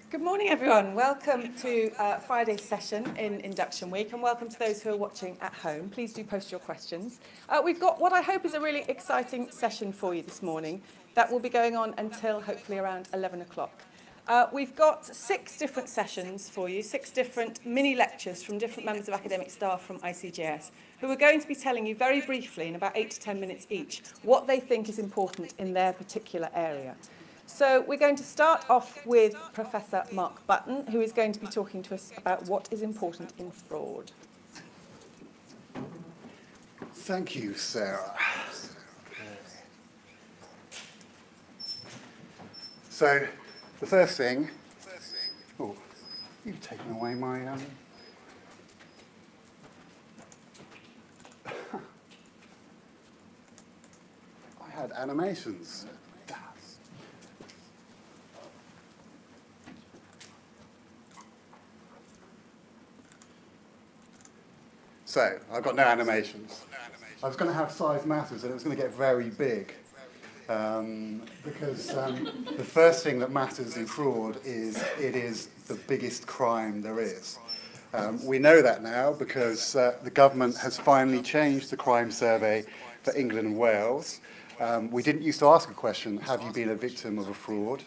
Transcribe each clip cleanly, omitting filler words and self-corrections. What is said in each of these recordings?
Good morning, everyone. Welcome to Friday's session in Induction Week, and welcome to those who are watching at home. Please do post your questions. We've got what I hope is a really exciting session for you this morning that will be going on until hopefully around 11 o'clock. We've got 6 different sessions for you, 6 different mini lectures from different members of academic staff from ICJS, who are going to be telling you very briefly, in about 8 to 10 minutes each, what they think is important in their particular area. So we're going to start off with Professor Mark Button, who is going to be talking to us about what is important in fraud. Thank you, Sarah. So, the first thing... Oh, you've taken away my... I had animations. So, I've got no animations. I was going to have size matters and it was going to get very big. Because the first thing that matters in fraud is it is the biggest crime there is. We know that now because the government has finally changed the crime survey for England and Wales. We didn't used to ask a question, have you been a victim of a fraud?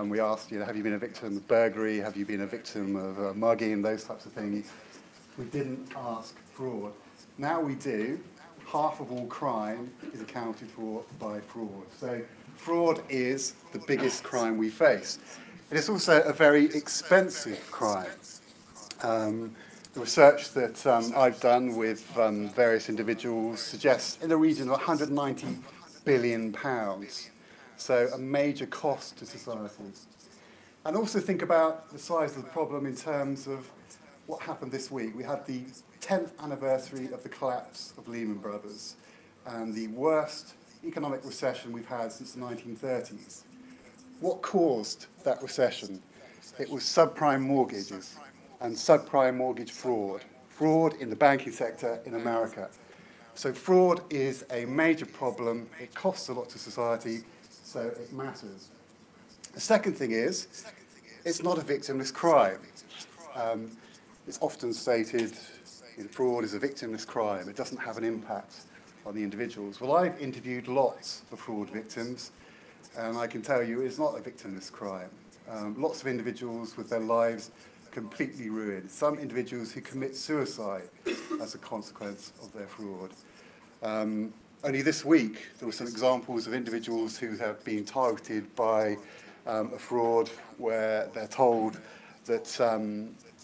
We asked, have you been a victim of burglary? Have you been a victim of mugging? Those types of things. We didn't ask fraud. Now we do. Half of all crime is accounted for by fraud. So fraud is the biggest crime we face. It is also a very expensive crime. The research that I've done with various individuals suggests in the region of £190 billion. So a major cost to society. And also think about the size of the problem in terms of what happened this week. We had the 10th anniversary of the collapse of Lehman Brothers and the worst economic recession we've had since the 1930s. What caused that recession? It was subprime mortgages and subprime mortgage fraud. Fraud in the banking sector in America. So fraud is a major problem. It costs a lot to society, so it matters. The second thing is, it's not a victimless crime. It's often stated fraud is a victimless crime. It doesn't have an impact on the individuals. Well, I've interviewed lots of fraud victims, and I can tell you it's not a victimless crime. Lots of individuals with their lives completely ruined. Some individuals who commit suicide as a consequence of their fraud. Only this week, there were some examples of individuals who have been targeted by a fraud where they're told that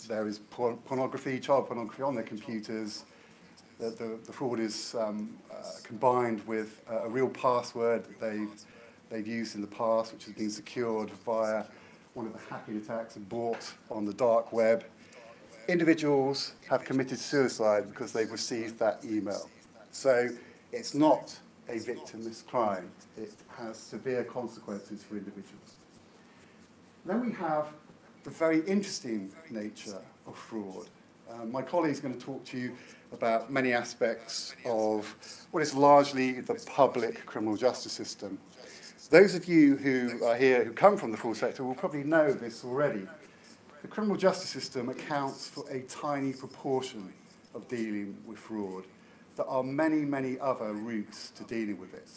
there is pornography, child pornography on their computers, that the fraud is combined with a real password that they've used in the past, which has been secured via one of the hacking attacks and bought on the dark web. Individuals have committed suicide because they've received that email. So it's not a victimless crime. It has severe consequences for individuals. Then we have the very interesting nature of fraud. My colleague's going to talk to you about many aspects of what is largely the public criminal justice system. Those of you who are here who come from the fraud sector will probably know this already. The criminal justice system accounts for a tiny proportion of dealing with fraud. There are many, many other routes to dealing with it.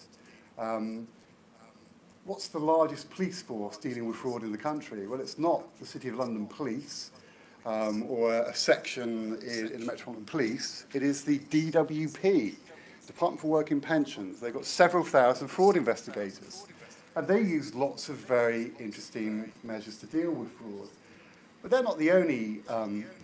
What's the largest police force dealing with fraud in the country? Well, it's not the City of London Police or a section in the Metropolitan Police. It is the DWP, Department for Work and Pensions. They've got several thousand fraud investigators. And they use lots of very interesting measures to deal with fraud. But they're not the only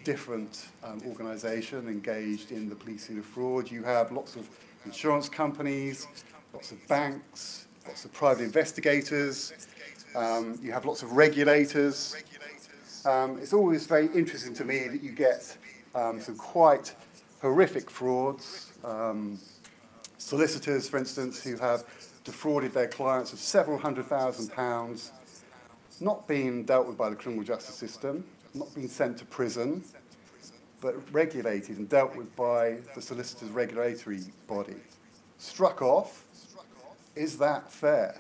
different organisation engaged in the policing of fraud. You have lots of insurance companies, lots of banks, lots of private investigators, you have lots of regulators. It's always very interesting to me that you get some quite horrific frauds. Solicitors, for instance, who have defrauded their clients of several £100,000, not being dealt with by the criminal justice system, not being sent to prison, but regulated and dealt with by the solicitor's regulatory body. Struck off. Is that fair?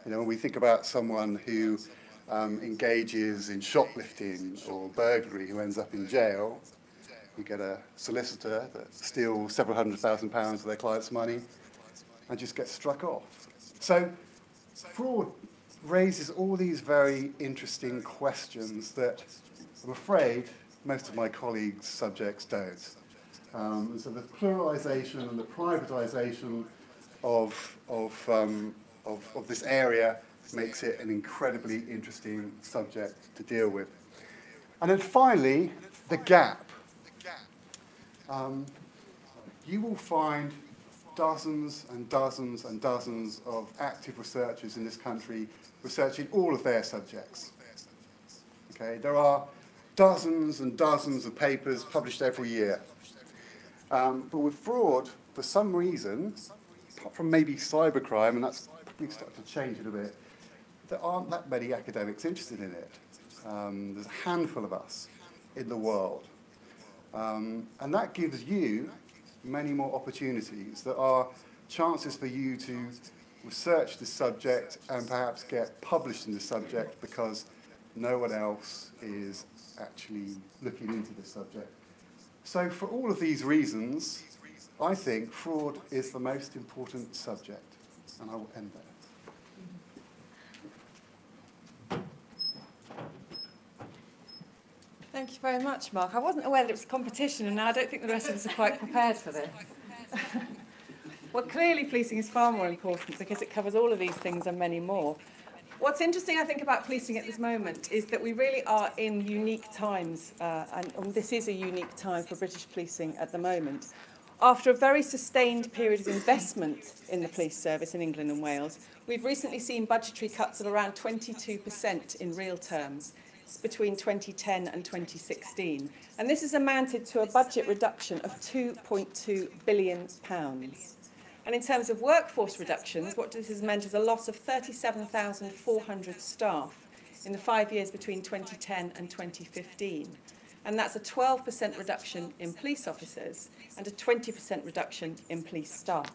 When we think about someone who engages in shoplifting or burglary who ends up in jail. You get a solicitor that steals several £100,000 of their client's money and just gets struck off. So fraud raises all these very interesting questions that I'm afraid most of my colleagues' subjects don't. So the pluralisation and the privatisation of this area makes it an incredibly interesting subject to deal with. And then finally, the gap. You will find dozens and dozens and dozens of active researchers in this country researching all of their subjects. Okay, there are dozens and dozens of papers published every year. But with fraud, for some reason, apart from maybe cybercrime, and that's probably starting to change it a bit, there aren't that many academics interested in it. There's a handful of us in the world. And that gives you many more opportunities. There are chances for you to research the subject and perhaps get published in the subject because no one else is actually looking into the subject. So for all of these reasons, I think fraud is the most important subject. And I will end there. Thank you very much, Mark. I wasn't aware that it was a competition, and I don't think the rest of us are quite prepared for this. Well, clearly policing is far more important because it covers all of these things and many more. What's interesting, I think, about policing at this moment is that we really are in unique times, and this is a unique time for British policing at the moment. After a very sustained period of investment in the police service in England and Wales, we've recently seen budgetary cuts of around 22% in real terms between 2010 and 2016. And this has amounted to a budget reduction of £2.2 billion. And in terms of workforce reductions, what this has meant is a loss of 37,400 staff in the 5 years between 2010 and 2015. And that's a 12% reduction in police officers and a 20% reduction in police staff.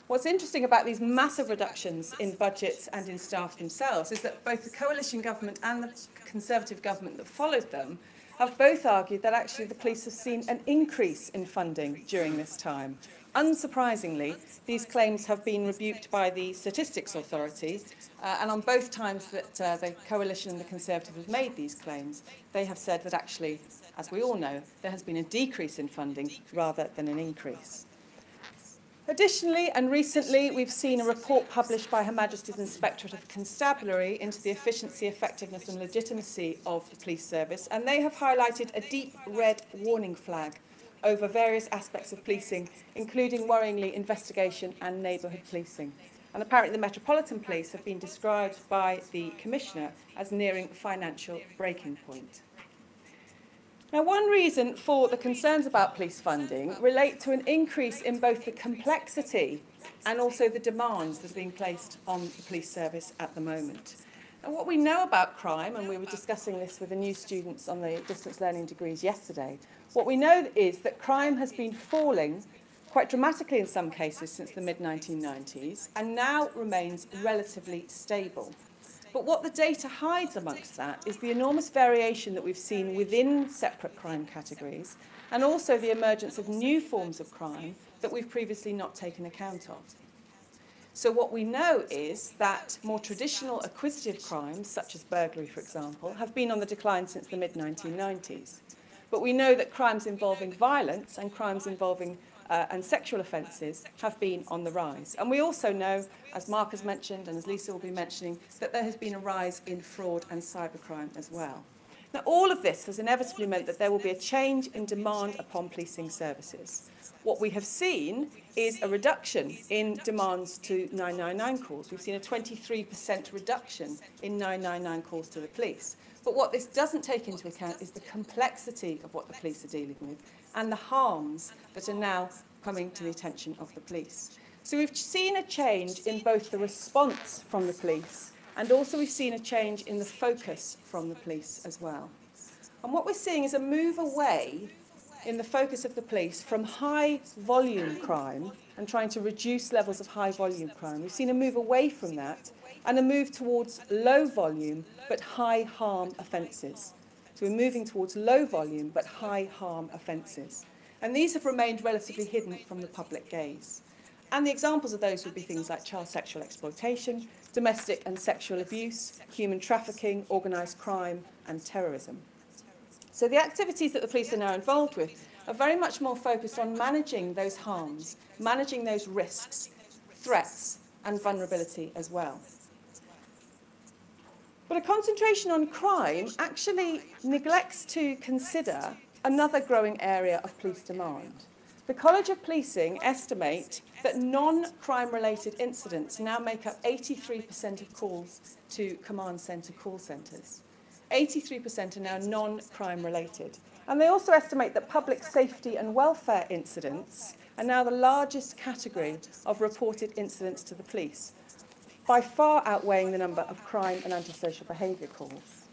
What's interesting about these massive reductions in budgets and in staff themselves is that both the coalition government and the Conservative government that followed them have both argued that actually the police have seen an increase in funding during this time. Unsurprisingly, these claims have been rebuked by the Statistics Authority, and on both times that the Coalition and the Conservative have made these claims, they have said that actually, as we all know, there has been a decrease in funding rather than an increase. Additionally, and recently, we've seen a report published by Her Majesty's Inspectorate of Constabulary into the efficiency, effectiveness and legitimacy of the police service, and they have highlighted a deep red warning flag over various aspects of policing, including, worryingly, investigation and neighbourhood policing. And apparently the Metropolitan Police have been described by the Commissioner as nearing financial breaking point. Now, one reason for the concerns about police funding relate to an increase in both the complexity and also the demands that are being placed on the police service at the moment. And what we know about crime, and we were discussing this with the new students on the distance learning degrees yesterday, what we know is that crime has been falling quite dramatically in some cases since the mid-1990s and now remains relatively stable. But what the data hides amongst that is the enormous variation that we've seen within separate crime categories and also the emergence of new forms of crime that we've previously not taken account of. So what we know is that more traditional acquisitive crimes, such as burglary, for example, have been on the decline since the mid-1990s. But we know that crimes involving violence and crimes involving and sexual offences have been on the rise. And we also know, as Mark has mentioned and as Lisa will be mentioning, that there has been a rise in fraud and cybercrime as well. Now, all of this has inevitably meant that there will be a change in demand upon policing services. What we have seen is a reduction in demands to 999 calls. We've seen a 23% reduction in 999 calls to the police. But what this doesn't take into account is the complexity of what the police are dealing with and the harms that are now coming to the attention of the police. So we've seen a change in both the response from the police and also we've seen a change in the focus from the police as well. And what we're seeing is a move away in the focus of the police from high volume crime and trying to reduce levels of high volume crime. We've seen a move away from that and a move towards low volume but high harm offences. So we're moving towards low volume but high harm offences. And these have remained relatively hidden from the public gaze. And the examples of those would be things like child sexual exploitation, domestic and sexual abuse, human trafficking, organised crime and terrorism. So the activities that the police are now involved with are very much more focused on managing those harms, managing those risks, threats and vulnerability as well. But a concentration on crime actually neglects to consider another growing area of police demand. The College of Policing estimate that non-crime-related incidents now make up 83% of calls to command centre call centres. 83% are now non-crime related. And they also estimate that public safety and welfare incidents are now the largest category of reported incidents to the police, by far outweighing the number of crime and antisocial behaviour calls.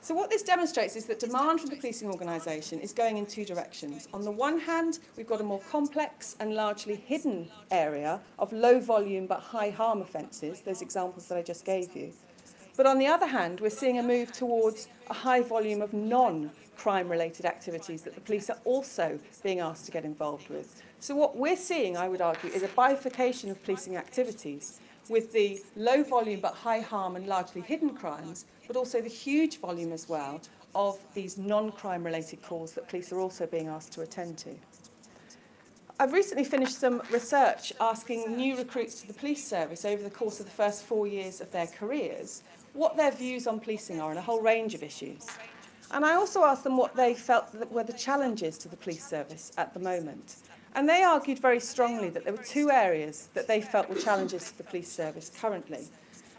So what this demonstrates is that demand from the policing organisation is going in two directions. On the one hand, we've got a more complex and largely hidden area of low volume but high harm offences, those examples that I just gave you. But on the other hand, we're seeing a move towards a high volume of non-crime related activities that the police are also being asked to get involved with. So what we're seeing, I would argue, is a bifurcation of policing activities, with the low volume but high harm and largely hidden crimes, but also the huge volume as well of these non-crime related calls that police are also being asked to attend to. I've recently finished some research asking new recruits to the police service over the course of the first 4 years of their careers what their views on policing are on a whole range of issues. And I also asked them what they felt that were the challenges to the police service at the moment. And they argued very strongly that there were two areas that they felt were challenges to the police service currently.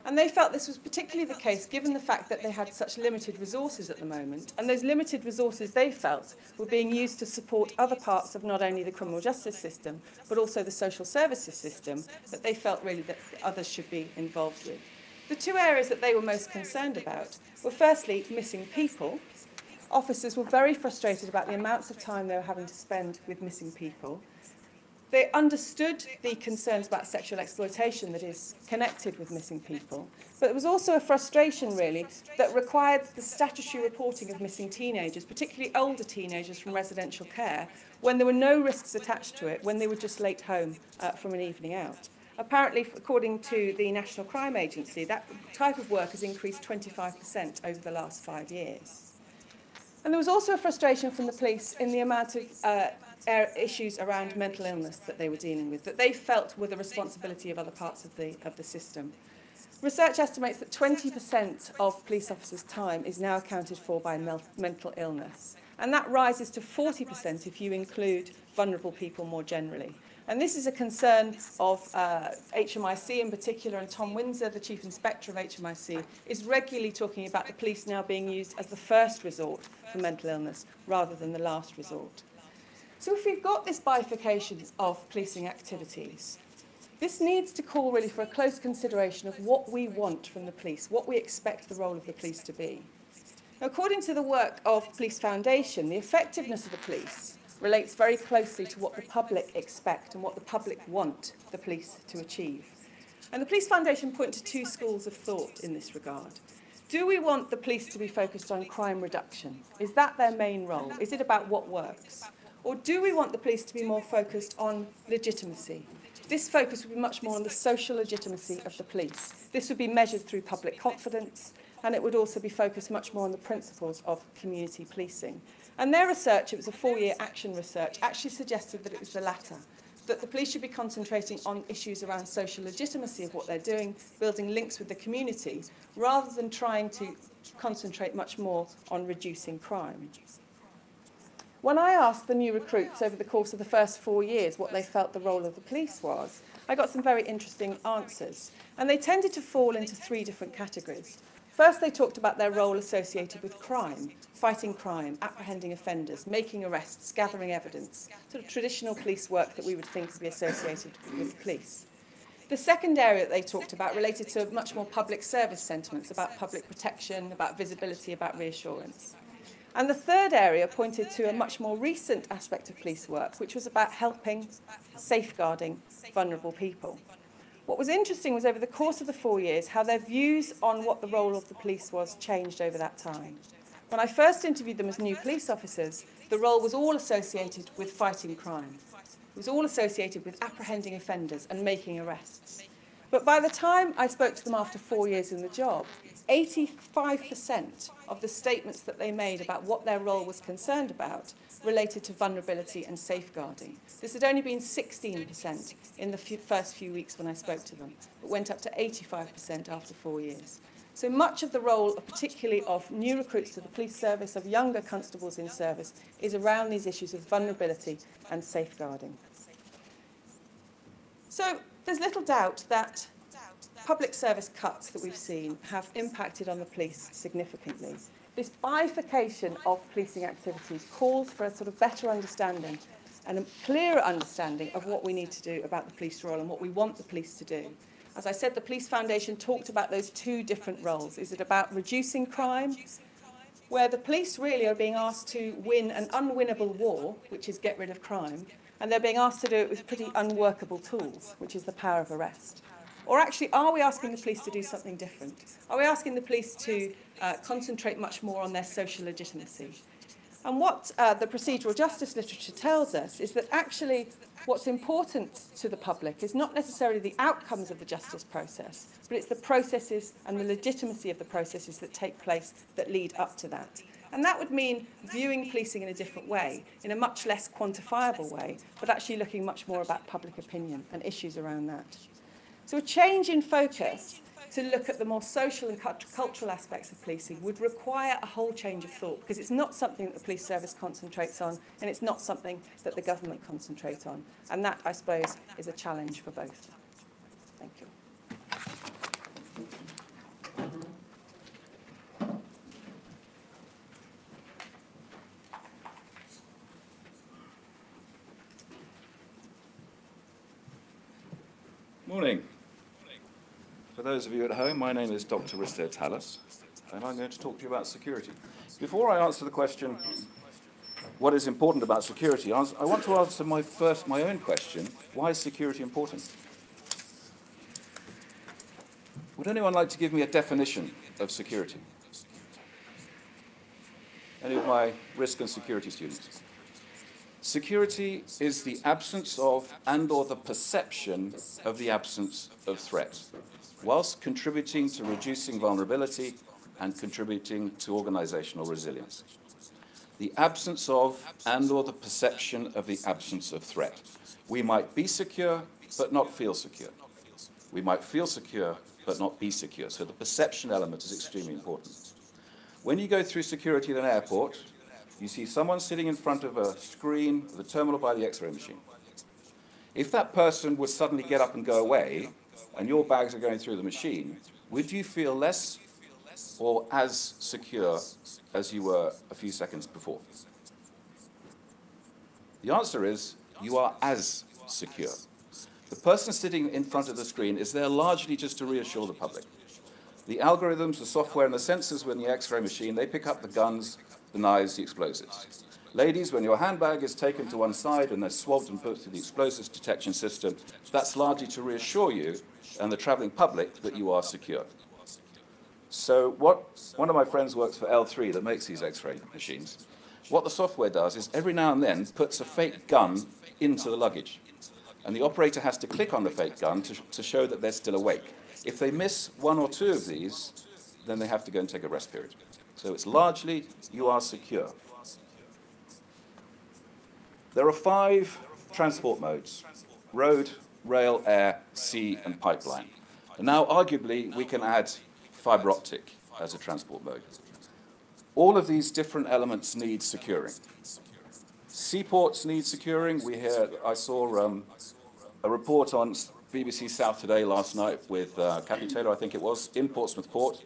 And they felt this was particularly the case given the fact that they had such limited resources at the moment, and those limited resources they felt were being used to support other parts of not only the criminal justice system, but also the social services system that they felt really that others should be involved with. The two areas that they were most concerned about were firstly missing people. Officers were very frustrated about the amounts of time they were having to spend with missing people. They understood the concerns about sexual exploitation that is connected with missing people, but there was also a frustration, really, that required the statutory reporting of missing teenagers, particularly older teenagers from residential care, when there were no risks attached to it, when they were just late home from an evening out. Apparently, according to the National Crime Agency, that type of work has increased 25% over the last 5 years. And there was also a frustration from the police in the amount of issues around mental illness that they were dealing with, that they felt were the responsibility of other parts of the system. Research estimates that 20% of police officers' time is now accounted for by mental illness. And that rises to 40% if you include vulnerable people more generally. And this is a concern of HMIC in particular, and Tom Windsor, the Chief Inspector of HMIC, is regularly talking about the police now being used as the first resort for mental illness rather than the last resort. So if we've got this bifurcation of policing activities, this needs to call really for a close consideration of what we want from the police, what we expect the role of the police to be. Now, according to the work of Police Foundation, the effectiveness of the police relates very closely to what the public expect and what the public want the police to achieve. And the Police Foundation point to two schools of thought in this regard. Do we want the police to be focused on crime reduction? Is that their main role? Is it about what works? Or do we want the police to be more focused on legitimacy? This focus would be much more on the social legitimacy of the police. This would be measured through public confidence, and it would also be focused much more on the principles of community policing. And their research, it was a 4-year action research, actually suggested that it was the latter, that the police should be concentrating on issues around social legitimacy of what they're doing, building links with the community, rather than trying to concentrate much more on reducing crime. When I asked the new recruits over the course of the first 4 years what they felt the role of the police was, I got some very interesting answers. And they tended to fall into 3 different categories. First, they talked about their role associated with crime, fighting crime, apprehending offenders, making arrests, gathering evidence, sort of traditional police work that we would think would be associated with police. The second area that they talked about related to much more public service sentiments, about public protection, about visibility, about reassurance. And the third area pointed to a much more recent aspect of police work, which was about helping, safeguarding vulnerable people. What was interesting was over the course of the 4 years, how their views on what the role of the police was changed over that time. When I first interviewed them as new police officers, the role was all associated with fighting crime. It was all associated with apprehending offenders and making arrests. But by the time I spoke to them after 4 years in the job, 85% of the statements that they made about what their role was concerned about related to vulnerability and safeguarding. This had only been 16% in the first few weeks when I spoke to them, but went up to 85% after 4 years. So much of the role, particularly of new recruits to the police service, of younger constables in service, is around these issues of vulnerability and safeguarding. So there's little doubt that public service cuts that we've seen have impacted on the police significantly. This bifurcation of policing activities calls for a sort of better understanding and a clearer understanding of what we need to do about the police role and what we want the police to do. As I said, the Police Foundation talked about those two different roles. Is it about reducing crime, where the police really are being asked to win an unwinnable war, which is get rid of crime, and they're being asked to do it with pretty unworkable tools, which is the power of arrest? Or actually, are we asking the police to do something different? Are we asking the police to concentrate much more on their social legitimacy? And what the procedural justice literature tells us is that actually what's important to the public is not necessarily the outcomes of the justice process, but it's the processes and the legitimacy of the processes that take place that lead up to that. And that would mean viewing policing in a different way, in a much less quantifiable way, but actually looking much more about public opinion and issues around that. So a change in focus to look at the more social and cultural aspects of policing would require a whole change of thought, because it's not something that the police service concentrates on, and it's not something that the government concentrates on. And that, I suppose, is a challenge for both. Thank you. Morning. For those of you at home, my name is Dr. Risto Tallis, and I'm going to talk to you about security. Before I answer the question, what is important about security, I want to answer my own question: why is security important? Would anyone like to give me a definition of security? Any of my risk and security students? Security is the absence of and/or the perception of the absence of threat, whilst contributing to reducing vulnerability and contributing to organizational resilience. The absence of and/or the perception of the absence of threat. We might be secure, but not feel secure. We might feel secure, but not be secure. So the perception element is extremely important. When you go through security at an airport, you see someone sitting in front of a screen, the terminal by the X-ray machine. If that person would suddenly get up and go away, and your bags are going through the machine, would you feel less or as secure as you were a few seconds before? The answer is, you are as secure. The person sitting in front of the screen is there largely just to reassure the public. The algorithms, the software, and the sensors within the X-ray machine, they pick up the guns, the knives, the explosives. Ladies, when your handbag is taken to one side and they're swabbed and put through the explosives detection system, that's largely to reassure you and the traveling public that you are secure. So one of my friends works for L3 that makes these X-ray machines. What the software does is every now and then puts a fake gun into the luggage. And the operator has to click on the fake gun to show that they're still awake. If they miss one or two of these, then they have to go and take a rest period. So it's largely, you are secure. There are 5 transport modes: road, rail, air, sea, and pipeline. And now, arguably, we can add fiber optic as a transport mode. All of these different elements need securing. Seaports need securing. I saw a report on BBC South Today last night with Kathy Taylor, I think it was, in Portsmouth Port.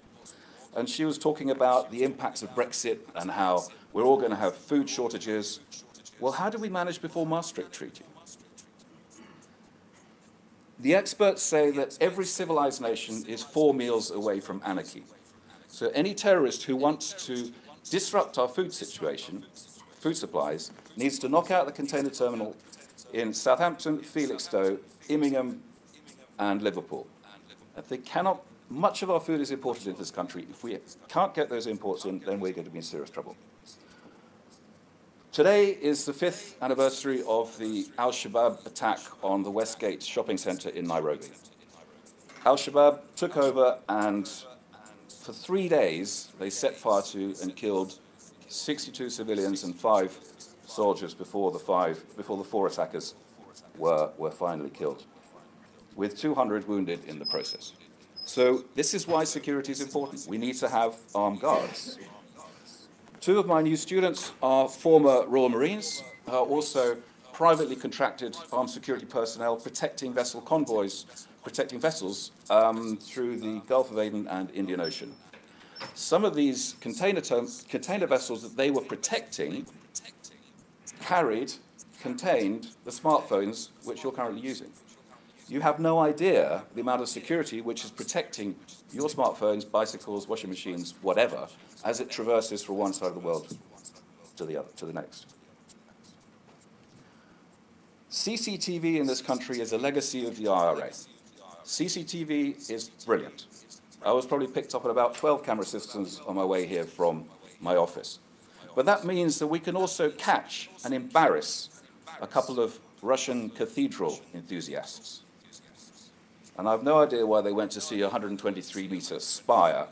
And she was talking about the impacts of Brexit and how we're all going to have food shortages. Well, how do we manage before Maastricht Treaty? The experts say that every civilized nation is 4 meals away from anarchy. So any terrorist who wants to disrupt our food situation, food supplies, needs to knock out the container terminal in Southampton, Felixstowe, Immingham, and Liverpool. If they cannot, much of our food is imported into this country. If we can't get those imports in, then we're going to be in serious trouble. Today is the 5th anniversary of the Al-Shabaab attack on the Westgate shopping centre in Nairobi. Al-Shabaab took over, and for 3 days they set fire to and killed 62 civilians and 5 soldiers before the 4 attackers were finally killed, with 200 wounded in the process. So this is why security is important. We need to have armed guards. 2 of my new students are former Royal Marines, also privately contracted armed security personnel protecting vessel convoys, protecting vessels through the Gulf of Aden and Indian Ocean. Some of these container vessels that they were protecting contained the smartphones which you're currently using. You have no idea the amount of security which is protecting your smartphones, bicycles, washing machines, whatever, as it traverses from one side of the world to the other, to the next. CCTV in this country is a legacy of the IRA. CCTV is brilliant. I was probably picked up at about 12 camera systems on my way here from my office. But that means that we can also catch and embarrass a couple of Russian cathedral enthusiasts. And I have no idea why they went to see a 123-meter spire,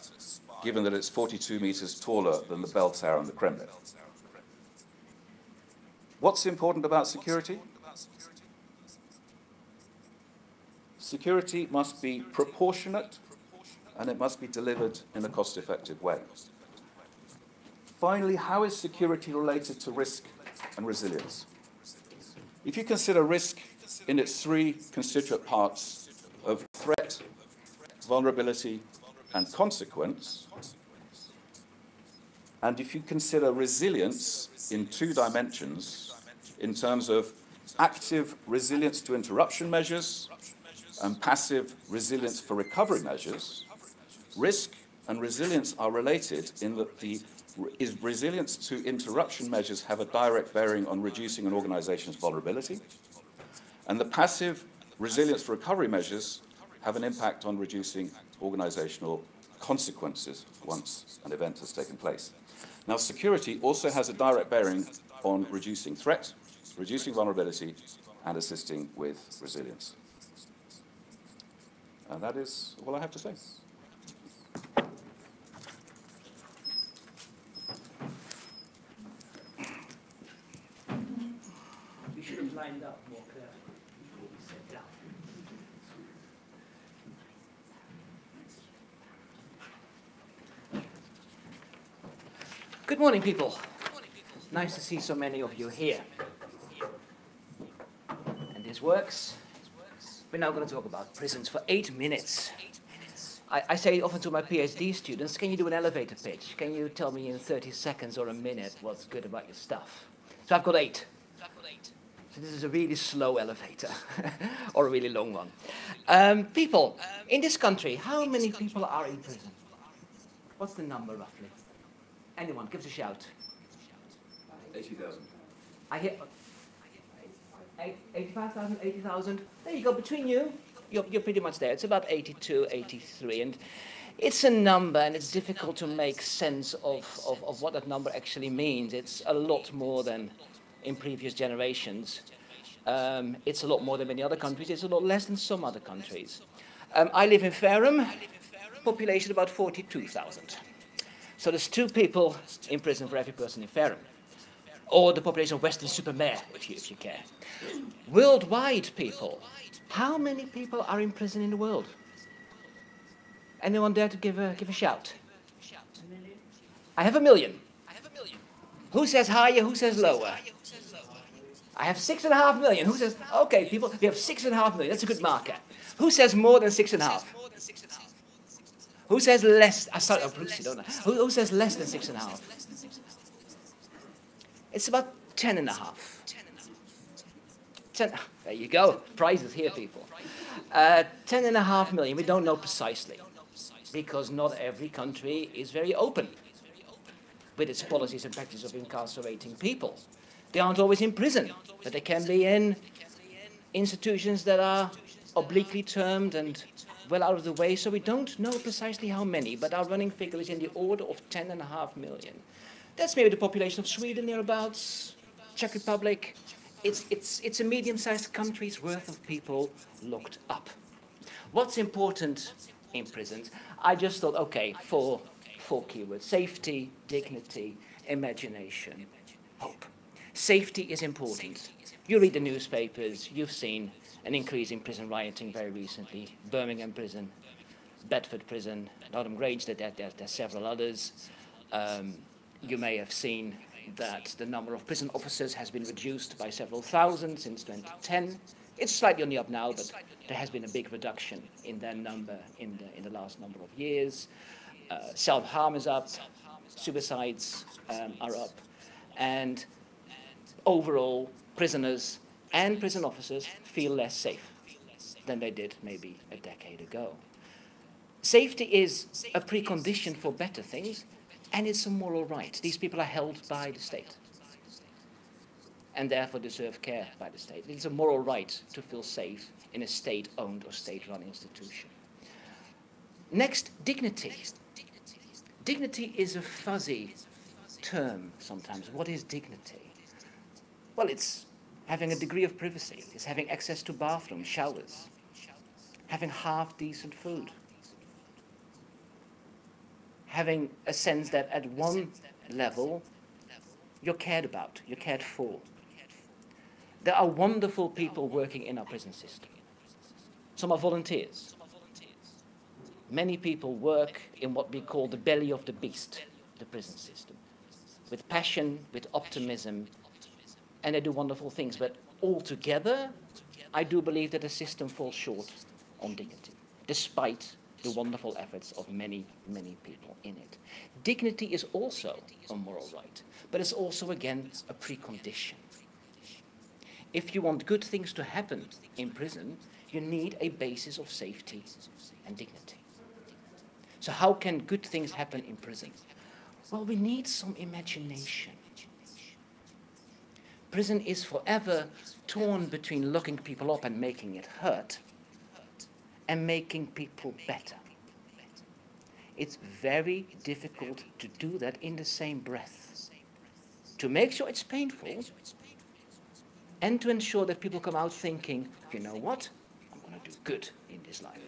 given that it's 42 meters taller than the Bell Tower and the Kremlin. What's important about security? Security must be proportionate, and it must be delivered in a cost-effective way. Finally, how is security related to risk and resilience? If you consider risk in its 3 constituent parts of threat, vulnerability, and consequence, and if you consider resilience in 2 dimensions, in terms of active resilience to interruption measures and passive resilience for recovery measures, risk and resilience are related in that resilience to interruption measures have a direct bearing on reducing an organization's vulnerability, and the passive resilience for recovery measures have an impact on reducing organizational consequences once an event has taken place. Now, security also has a direct bearing on reducing threat, reducing vulnerability, and assisting with resilience. And that is all I have to say. We should have lined up more carefully before we sat down. Good morning, people. Nice to see so many of you here. And this works. We're now going to talk about prisons for 8 minutes. I say often to my PhD students, can you do an elevator pitch? Can you tell me in 30 seconds or a minute what's good about your stuff? So I've got 8. So this is a really slow elevator, or a really long one. People, in this country, how many people are in prison? What's the number roughly? Anyone, give us a shout. 80,000. I hear 85,000, 80,000. There you go, between you, you're pretty much there. It's about 82, 83, and it's a number, and it's difficult to make sense of what that number actually means. It's a lot more than in previous generations. It's a lot more than many other countries. It's a lot less than some other countries. I live in Fareham, population about 42,000. So there's 2 people in prison for every person in Fareham. Or the population of Western-super-Mare, if you care. Worldwide, people, how many people are in prison in the world? Anyone dare to give a shout? I have 1 million. Who says higher, who says lower? I have 6.5 million. Who says, okay, people, we have 6.5 million. That's a good marker. Who says more than 6.5? Who says less? I start Brucey, don't I? Who says less than 6.5? It's about 10.5. 10. There you go. Prizes here, people. 10.5 million. We don't know precisely, because not every country is very open with its policies and practices of incarcerating people. They aren't always in prison, but they can be in institutions that are obliquely termed and well out of the way, so we don't know precisely how many, but our running figure is in the order of 10.5 million. That's maybe the population of Sweden thereabouts, Czech Republic. It's a medium-sized country's worth of people looked up. What's important in prisons? I just thought, okay, four keywords: safety, dignity, imagination, hope. Safety is important. You read the newspapers, you've seen an increase in prison rioting very recently. Birmingham prison, Bedford prison, Nottingham Grange, there's several others. You may have seen that the number of prison officers has been reduced by several thousand since 2010. It's slightly on the up now, but there has been a big reduction in their number in the last number of years. Self-harm is up, suicides are up, and overall, prisoners and prison officers feel less safe than they did maybe a decade ago. Safety is a precondition for better things, and it's a moral right. These people are held by the state and therefore deserve care by the state. It's a moral right to feel safe in a state-owned or state-run institution. Next, dignity. Dignity is a fuzzy term sometimes. What is dignity? Well, it's having a degree of privacy. It's having access to bathrooms, showers, having half-decent food, having a sense that at one level you're cared about, you're cared for. There are wonderful people working in our prison system. Some are volunteers. Many people work in what we call the belly of the beast, the prison system, with passion, with optimism, and they do wonderful things. But altogether, I do believe that the system falls short on dignity, despite the wonderful efforts of many, many people in it. Dignity is also a moral right, but it's also, again, a precondition. If you want good things to happen in prison, you need a basis of safety and dignity. So how can good things happen in prison? Well, we need some imagination. Prison is forever torn between locking people up and making it hurt and making people better. It's very difficult to do that in the same breath. To make sure it's painful and to ensure that people come out thinking, you know what, I'm going to do good in this life.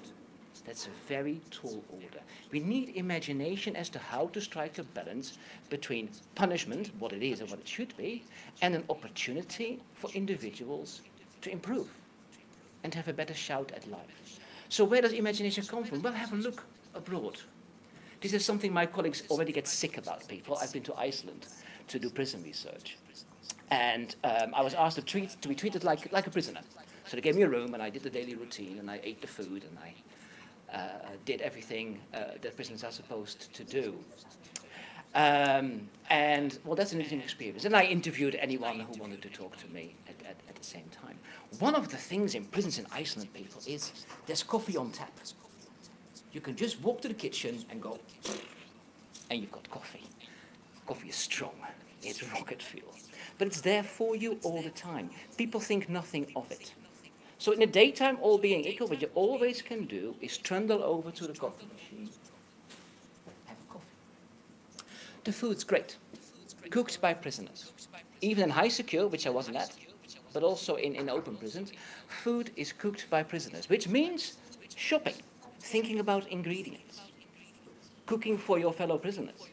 That's a very tall order. We need imagination as to how to strike a balance between punishment, what it is and what it should be, and an opportunity for individuals to improve and have a better shout at life. So where does imagination come from? Well, have a look abroad. This is something my colleagues already get sick about people. I've been to Iceland to do prison research. And I was asked to be treated like a prisoner. So they gave me a room and I did the daily routine and I ate the food and I did everything that prisoners are supposed to do. And, well, that's an interesting experience. And I interviewed anyone who wanted to talk to me at the same time. One of the things in prisons in Iceland, people, is there's coffee on tap. You can just walk to the kitchen and go, and you've got coffee. Coffee is strong. It's rocket fuel. But it's there for you all the time. People think nothing of it. So in the daytime, all being equal, what you always can do is trundle over to the coffee machine, have a coffee. The food's great, cooked by prisoners. Even in high secure, which I wasn't at, but also in open prisons, food is cooked by prisoners, which means shopping, thinking about ingredients, cooking for your fellow prisoners.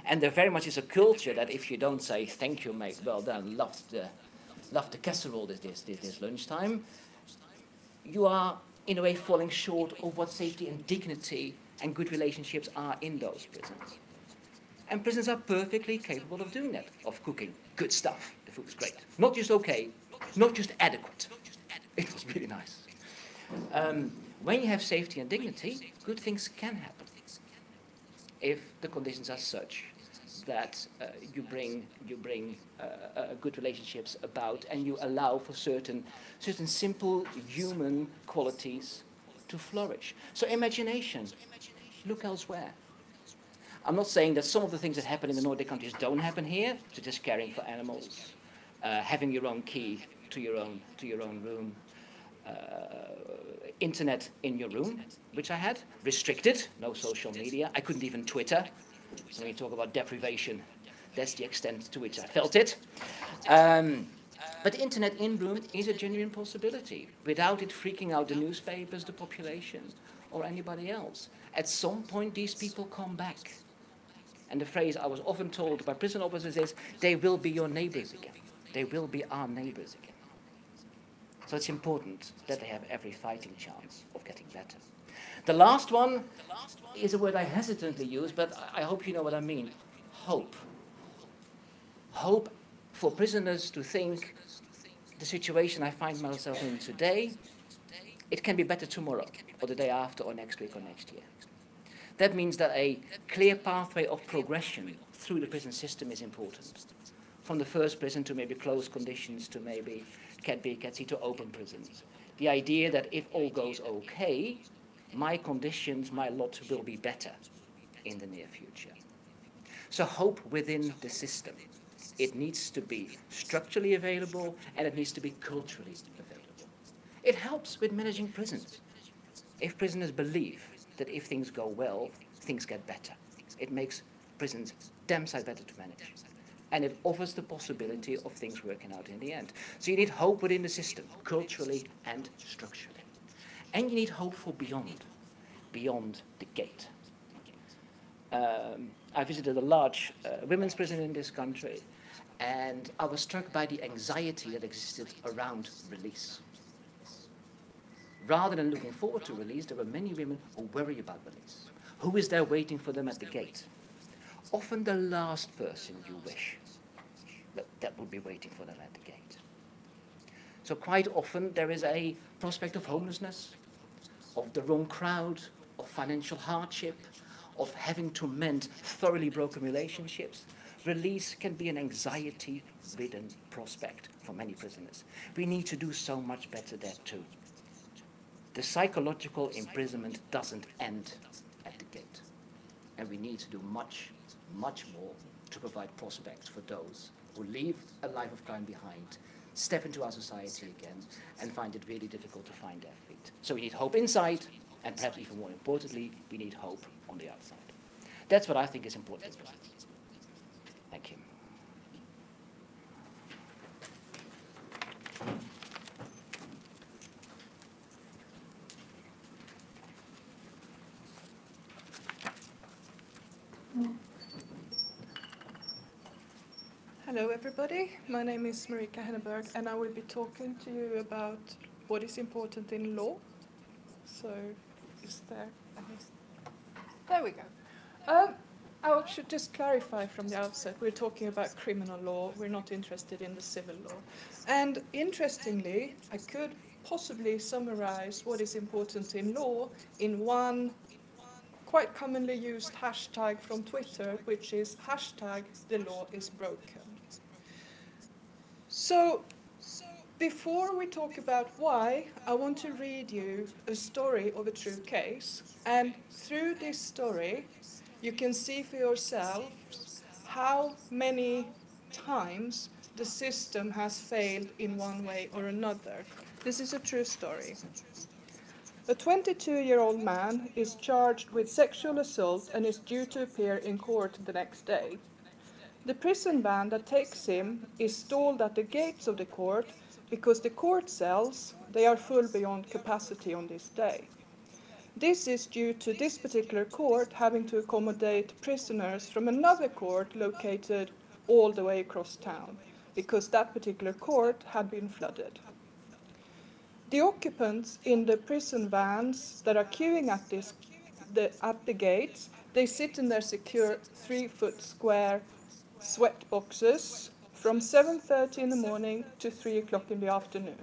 And there very much is a culture that if you don't say, thank you, mate, well done, love the casserole this lunchtime, you are, in a way, falling short of what safety and dignity and good relationships are in those prisons. And prisons are perfectly capable of doing that, of cooking good stuff. The food's great. Not just okay, not just adequate. It was really nice. When you have safety and dignity, good things can happen if the conditions are such that you bring good relationships about and you allow for certain simple human qualities to flourish. So imagination, look elsewhere. I'm not saying that some of the things that happen in the Nordic countries don't happen here, such as caring for animals, having your own key to your own room, internet in your room, which I had, restricted, no social media. I couldn't even Twitter. So when you talk about deprivation, that's the extent to which I felt it. But internet in room is a genuine possibility without it freaking out the newspapers, the population, or anybody else. At some point, these people come back. And the phrase I was often told by prison officers is, they will be your neighbors again. They will be our neighbors again. So it's important that they have every fighting chance of getting better. The last one is a word I hesitantly use, but I hope you know what I mean. Hope. Hope for prisoners to think the situation I find myself in today, it can be better tomorrow, or the day after, or next week, or next year. That means that a clear pathway of progression through the prison system is important. From the first prison to maybe closed conditions to maybe Cat B, Cat C to open prisons. The idea that if all goes okay, my conditions, my lot will be better in the near future. So hope within the system. It needs to be structurally available and it needs to be culturally available. It helps with managing prisons. If prisoners believe that if things go well, things get better. It makes prisons damn sight better to manage. And it offers the possibility of things working out in the end. So you need hope within the system, culturally and structurally. And you need hope for beyond the gate. I visited a large women's prison in this country, and I was struck by the anxiety that existed around release. Rather than looking forward to release, there were many women who worry about release. Who is there waiting for them at the gate? Often the last person you wish that would be waiting for them at the gate. So quite often there is a prospect of homelessness, of the wrong crowd, of financial hardship, of having to mend thoroughly broken relationships. Release can be an anxiety-ridden prospect for many prisoners. We need to do so much better there too. The psychological imprisonment doesn't end at the gate. And we need to do much, much more to provide prospects for those who leave a life of crime behind, step into our society again, and find it really difficult to find their feet. So we need hope inside, and perhaps even more importantly, we need hope on the outside. That's what I think is important in prisons. Thank you. Hello everybody, my name is Marika Henneberg and I will be talking to you about what is important in law. So, is there any... There we go. I should just clarify from the outset, we're talking about criminal law, we're not interested in the civil law. And interestingly, I could possibly summarize what is important in law in one quite commonly used hashtag from Twitter, which is hashtag the law is broken. So, before we talk about why, I want to read you a story of a true case. And through this story, you can see for yourselves how many times the system has failed in one way or another. This is a true story. A 22-year-old man is charged with sexual assault and is due to appear in court the next day. The prison van that takes him is stalled at the gates of the court because the court cells, they are full beyond capacity on this day. This is due to this particular court having to accommodate prisoners from another court located all the way across town, because that particular court had been flooded. The occupants in the prison vans that are queuing at the gates, they sit in their secure 3-foot square sweat boxes from 7:30 in the morning to 3 o'clock in the afternoon.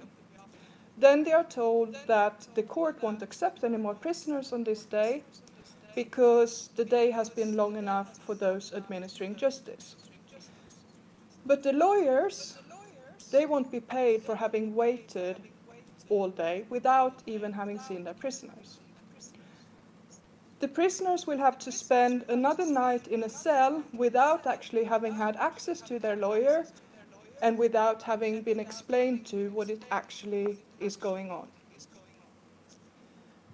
Then they are told that the court won't accept any more prisoners on this day because the day has been long enough for those administering justice. But the lawyers, they won't be paid for having waited all day without even having seen their prisoners. The prisoners will have to spend another night in a cell without actually having had access to their lawyer and without having been explained to what it actually is going on.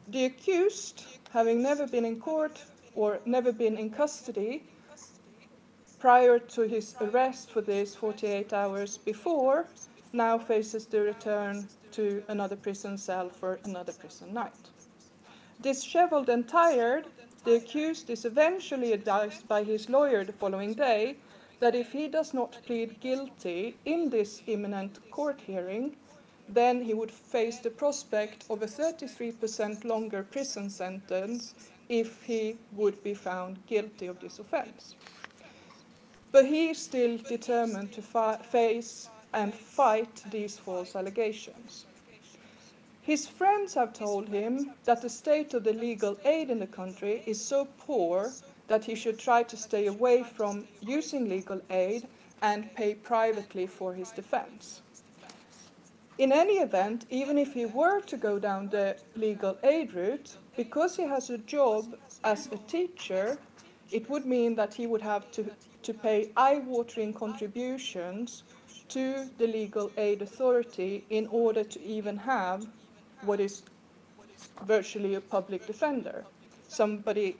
The accused, having never been in court or never been in custody prior to his arrest for this 48 hours before, now faces the return to another prison cell for another prison night. Disheveled and tired, the accused is eventually advised by his lawyer the following day that if he does not plead guilty in this imminent court hearing, then he would face the prospect of a 33% longer prison sentence if he would be found guilty of this offense. But he is still determined to face and fight these false allegations. His friends have told him that the state of the legal aid in the country is so poor that he should try to stay away from using legal aid and pay privately for his defense. In any event, even if he were to go down the legal aid route, because he has a job as a teacher, it would mean that he would have to pay eye-watering contributions to the legal aid authority in order to even have what is virtually a public defender, somebody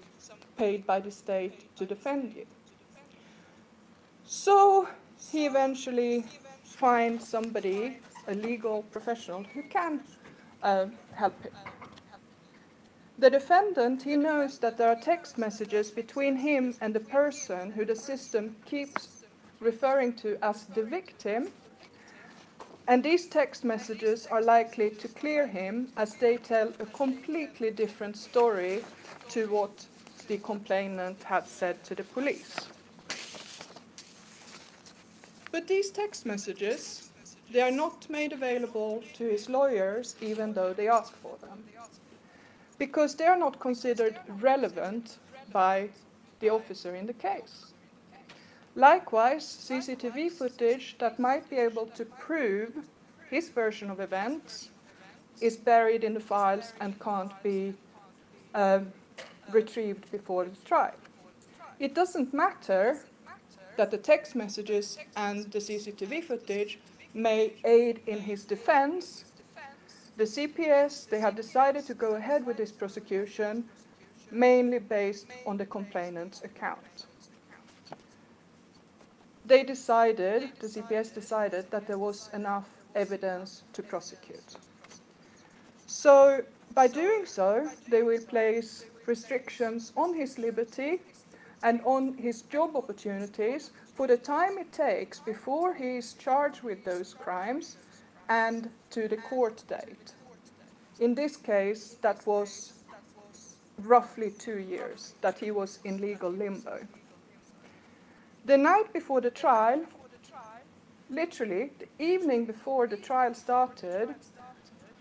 paid by the state to defend you. So he eventually finds somebody, a legal professional, who can help him. The defendant, he knows that there are text messages between him and the person who the system keeps referring to as the victim, and these text messages are likely to clear him as they tell a completely different story to what the complainant had said to the police. But these text messages, they are not made available to his lawyers even though they ask for them, because they are not considered relevant by the officer in the case. Likewise, CCTV footage that might be able to prove his version of events is buried in the files and can't be retrieved before the trial. It doesn't matter that the text messages and the CCTV footage may aid in his defense. The CPS, they have decided to go ahead with this prosecution mainly based on the complainant's account. The CPS decided that there was enough evidence to prosecute. So by doing so, they will place restrictions on his liberty and on his job opportunities for the time it takes before he is charged with those crimes and to the court date. In this case, that was roughly 2 years that he was in legal limbo. The night before the trial, literally the evening before the trial started,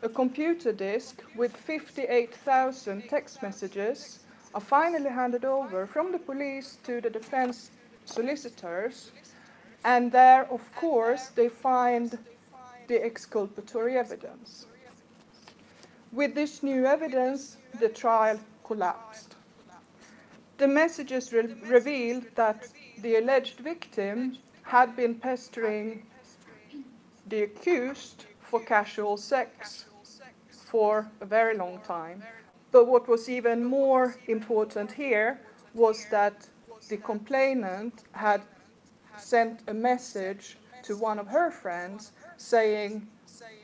a computer disk with 58,000 text messages are finally handed over from the police to the defense solicitors, and there, of course, they find the exculpatory evidence. With this new evidence, the trial collapsed. The messages revealed that the alleged victim had been pestering the accused for casual sex for a very long time. But what was even more important here was that the complainant had sent a message to one of her friends saying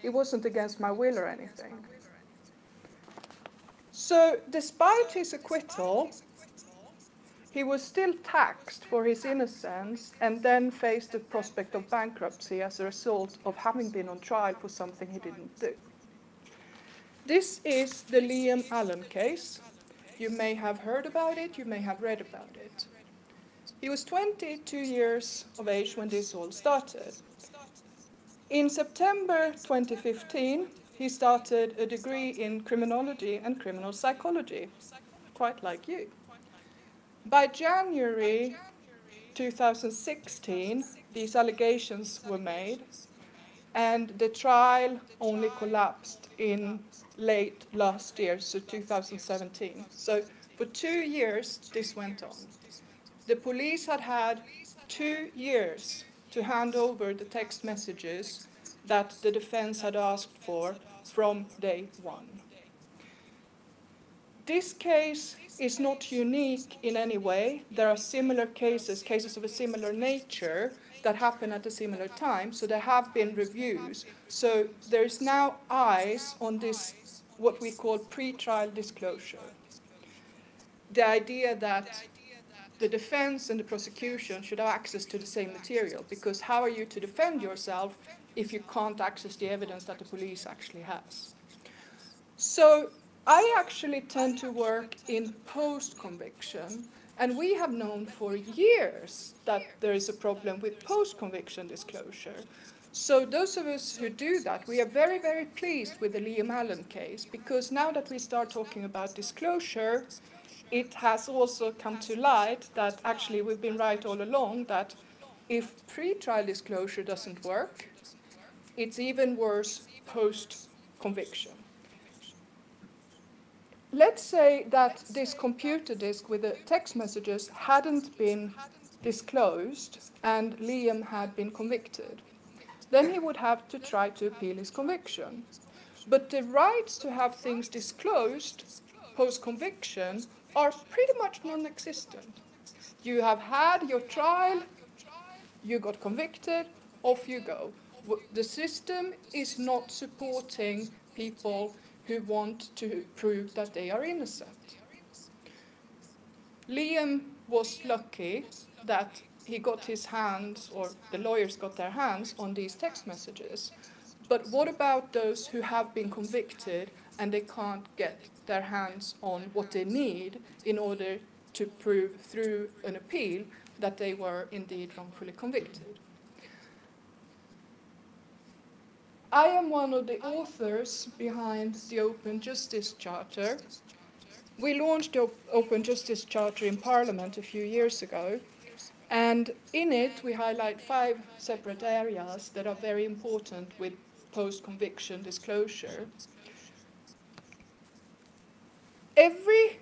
it wasn't against my will or anything. So despite his acquittal, he was still taxed for his innocence and then faced the prospect of bankruptcy as a result of having been on trial for something he didn't do. This is the Liam Allen case. You may have heard about it, you may have read about it. He was 22 years of age when this all started. In September 2015, he started a degree in criminology and criminal psychology, quite like you. By January 2016, these allegations were made, and the trial only collapsed in late last year, so 2017. So for 2 years, this went on. The police had had 2 years to hand over the text messages that the defense had asked for from day one. This case is not unique in any way. There are similar cases, cases of a similar nature that happen at a similar time, so there have been reviews. So there's now eyes on this, what we call pre-trial disclosure. The idea that the defense and the prosecution should have access to the same material, because how are you to defend yourself if you can't access the evidence that the police actually has? So I actually tend to work in post-conviction, and we have known for years that there is a problem with post-conviction disclosure. So those of us who do that, we are very, very pleased with the Liam Allen case, because now that we start talking about disclosure, it has also come to light that actually we've been right all along, that if pre-trial disclosure doesn't work, it's even worse post-conviction. Let's say that this computer disk with the text messages hadn't been disclosed and Liam had been convicted. Then he would have to try to appeal his conviction. But the rights to have things disclosed post-conviction are pretty much non-existent. You have had your trial, you got convicted, off you go. The system is not supporting people who want to prove that they are innocent. Liam was lucky that he got his hands, or the lawyers got their hands on these text messages. But what about those who have been convicted and they can't get their hands on what they need in order to prove through an appeal that they were indeed wrongfully convicted? I am one of the authors behind the Open Justice Charter. We launched the Open Justice Charter in Parliament a few years ago, and in it we highlight 5 separate areas that are very important with post-conviction disclosure. Every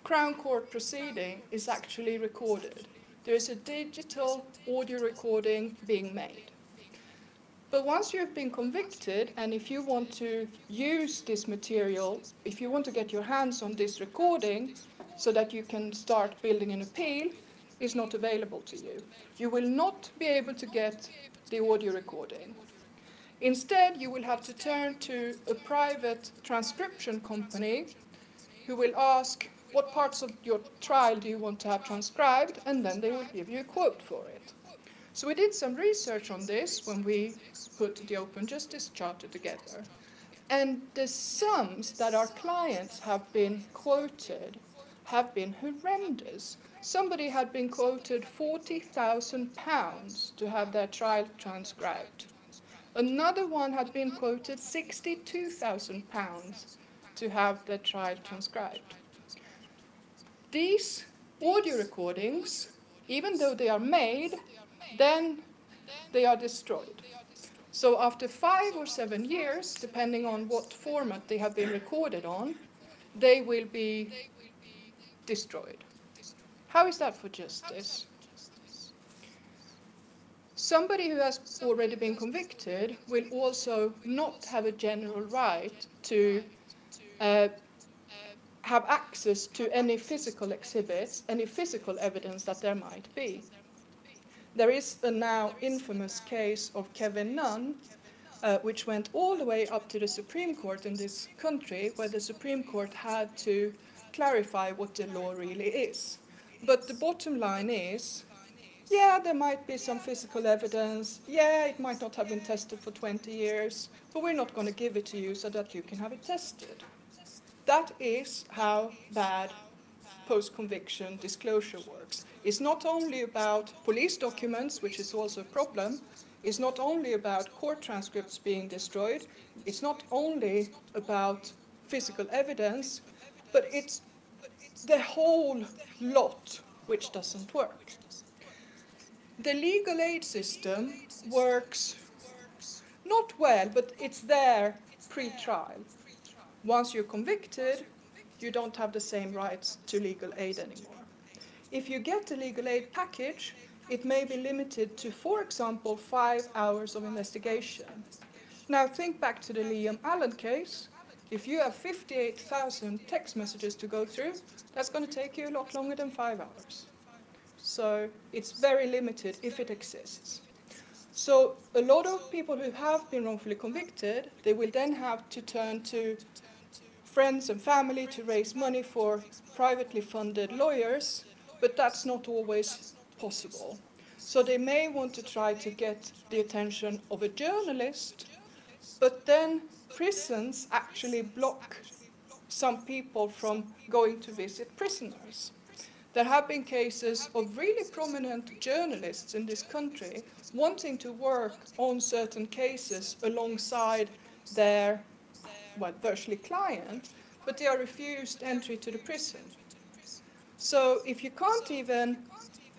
Crown Court proceeding is actually recorded. There is a digital audio recording being made. But once you have been convicted, and if you want to use this material, if you want to get your hands on this recording so that you can start building an appeal, it's not available to you. You will not be able to get the audio recording. Instead, you will have to turn to a private transcription company who will ask, what parts of your trial do you want to have transcribed? And then they will give you a quote for it. So we did some research on this when we put the Open Justice Charter together. And the sums that our clients have been quoted have been horrendous. Somebody had been quoted £40,000 to have their trial transcribed. Another one had been quoted £62,000 to have their trial transcribed. These audio recordings, even though they are made, then they are destroyed. So after 5 or 7 years, depending on what format they have been recorded on, they will be destroyed. How is that for justice? Somebody who has already been convicted will also not have a general right to have access to any physical exhibits, any physical evidence that there might be. There is a now infamous case of Kevin Nunn, which went all the way up to the Supreme Court in this country, where the Supreme Court had to clarify what the law really is. But the bottom line is, yeah, there might be some physical evidence, yeah, it might not have been tested for 20 years, but we're not going to give it to you so that you can have it tested. That is how bad post-conviction disclosure works. It's not only about police documents, which is also a problem. It's not only about court transcripts being destroyed. It's not only about physical evidence, but it's the whole lot which doesn't work. The legal aid system works not well, but it's there pre-trial. Once you're convicted, you don't have the same rights to legal aid anymore. If you get a legal aid package, it may be limited to, for example, 5 hours of investigation. Now think back to the Liam Allen case. If you have 58,000 text messages to go through, that's going to take you a lot longer than 5 hours. So it's very limited if it exists. So a lot of people who have been wrongfully convicted, they will then have to turn to friends and family to raise money for privately funded lawyers, but that's not always possible. So they may want to try to get the attention of a journalist, but then prisons actually block some people from going to visit prisoners. There have been cases of really prominent journalists in this country wanting to work on certain cases alongside their, well, virtually client, but they are refused entry to the prison. So if you can't even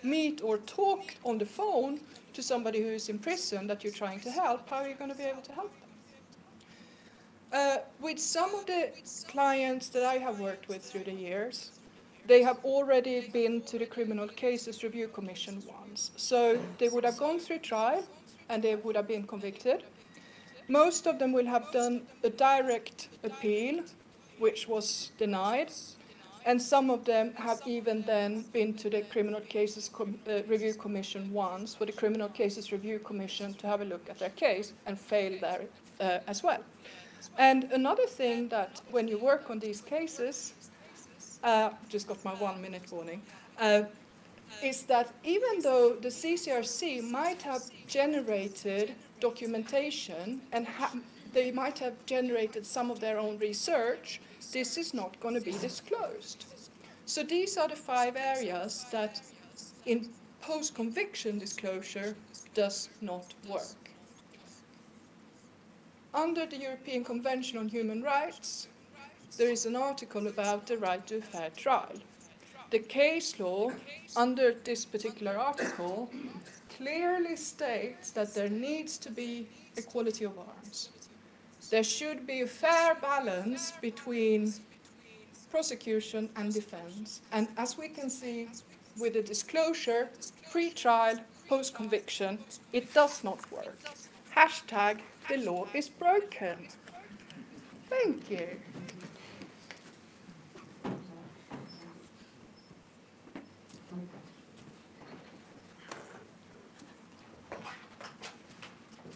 meet or talk on the phone to somebody who is in prison that you're trying to help, how are you going to be able to help them? With some of the clients that I have worked with through the years, they have already been to the Criminal Cases Review Commission once. So they would have gone through trial and they would have been convicted. Most of them will have done a direct appeal, which was denied. And some of them have even then been to the Criminal Cases Review Commission once, for the Criminal Cases Review Commission to have a look at their case and failed there as well. And another thing that when you work on these cases, just got my 1 minute warning, is that even though the CCRC might have generated documentation and they might have generated some of their own research, this is not going to be disclosed. So these are the 5 areas that in post-conviction disclosure does not work. Under the European Convention on Human Rights, there is an article about the right to a fair trial. The case law under this particular article clearly states that there needs to be equality of arms. There should be a fair balance between prosecution and defense. And as we can see with the disclosure, pre-trial, post-conviction, it does not work. Hashtag the law is broken. Thank you.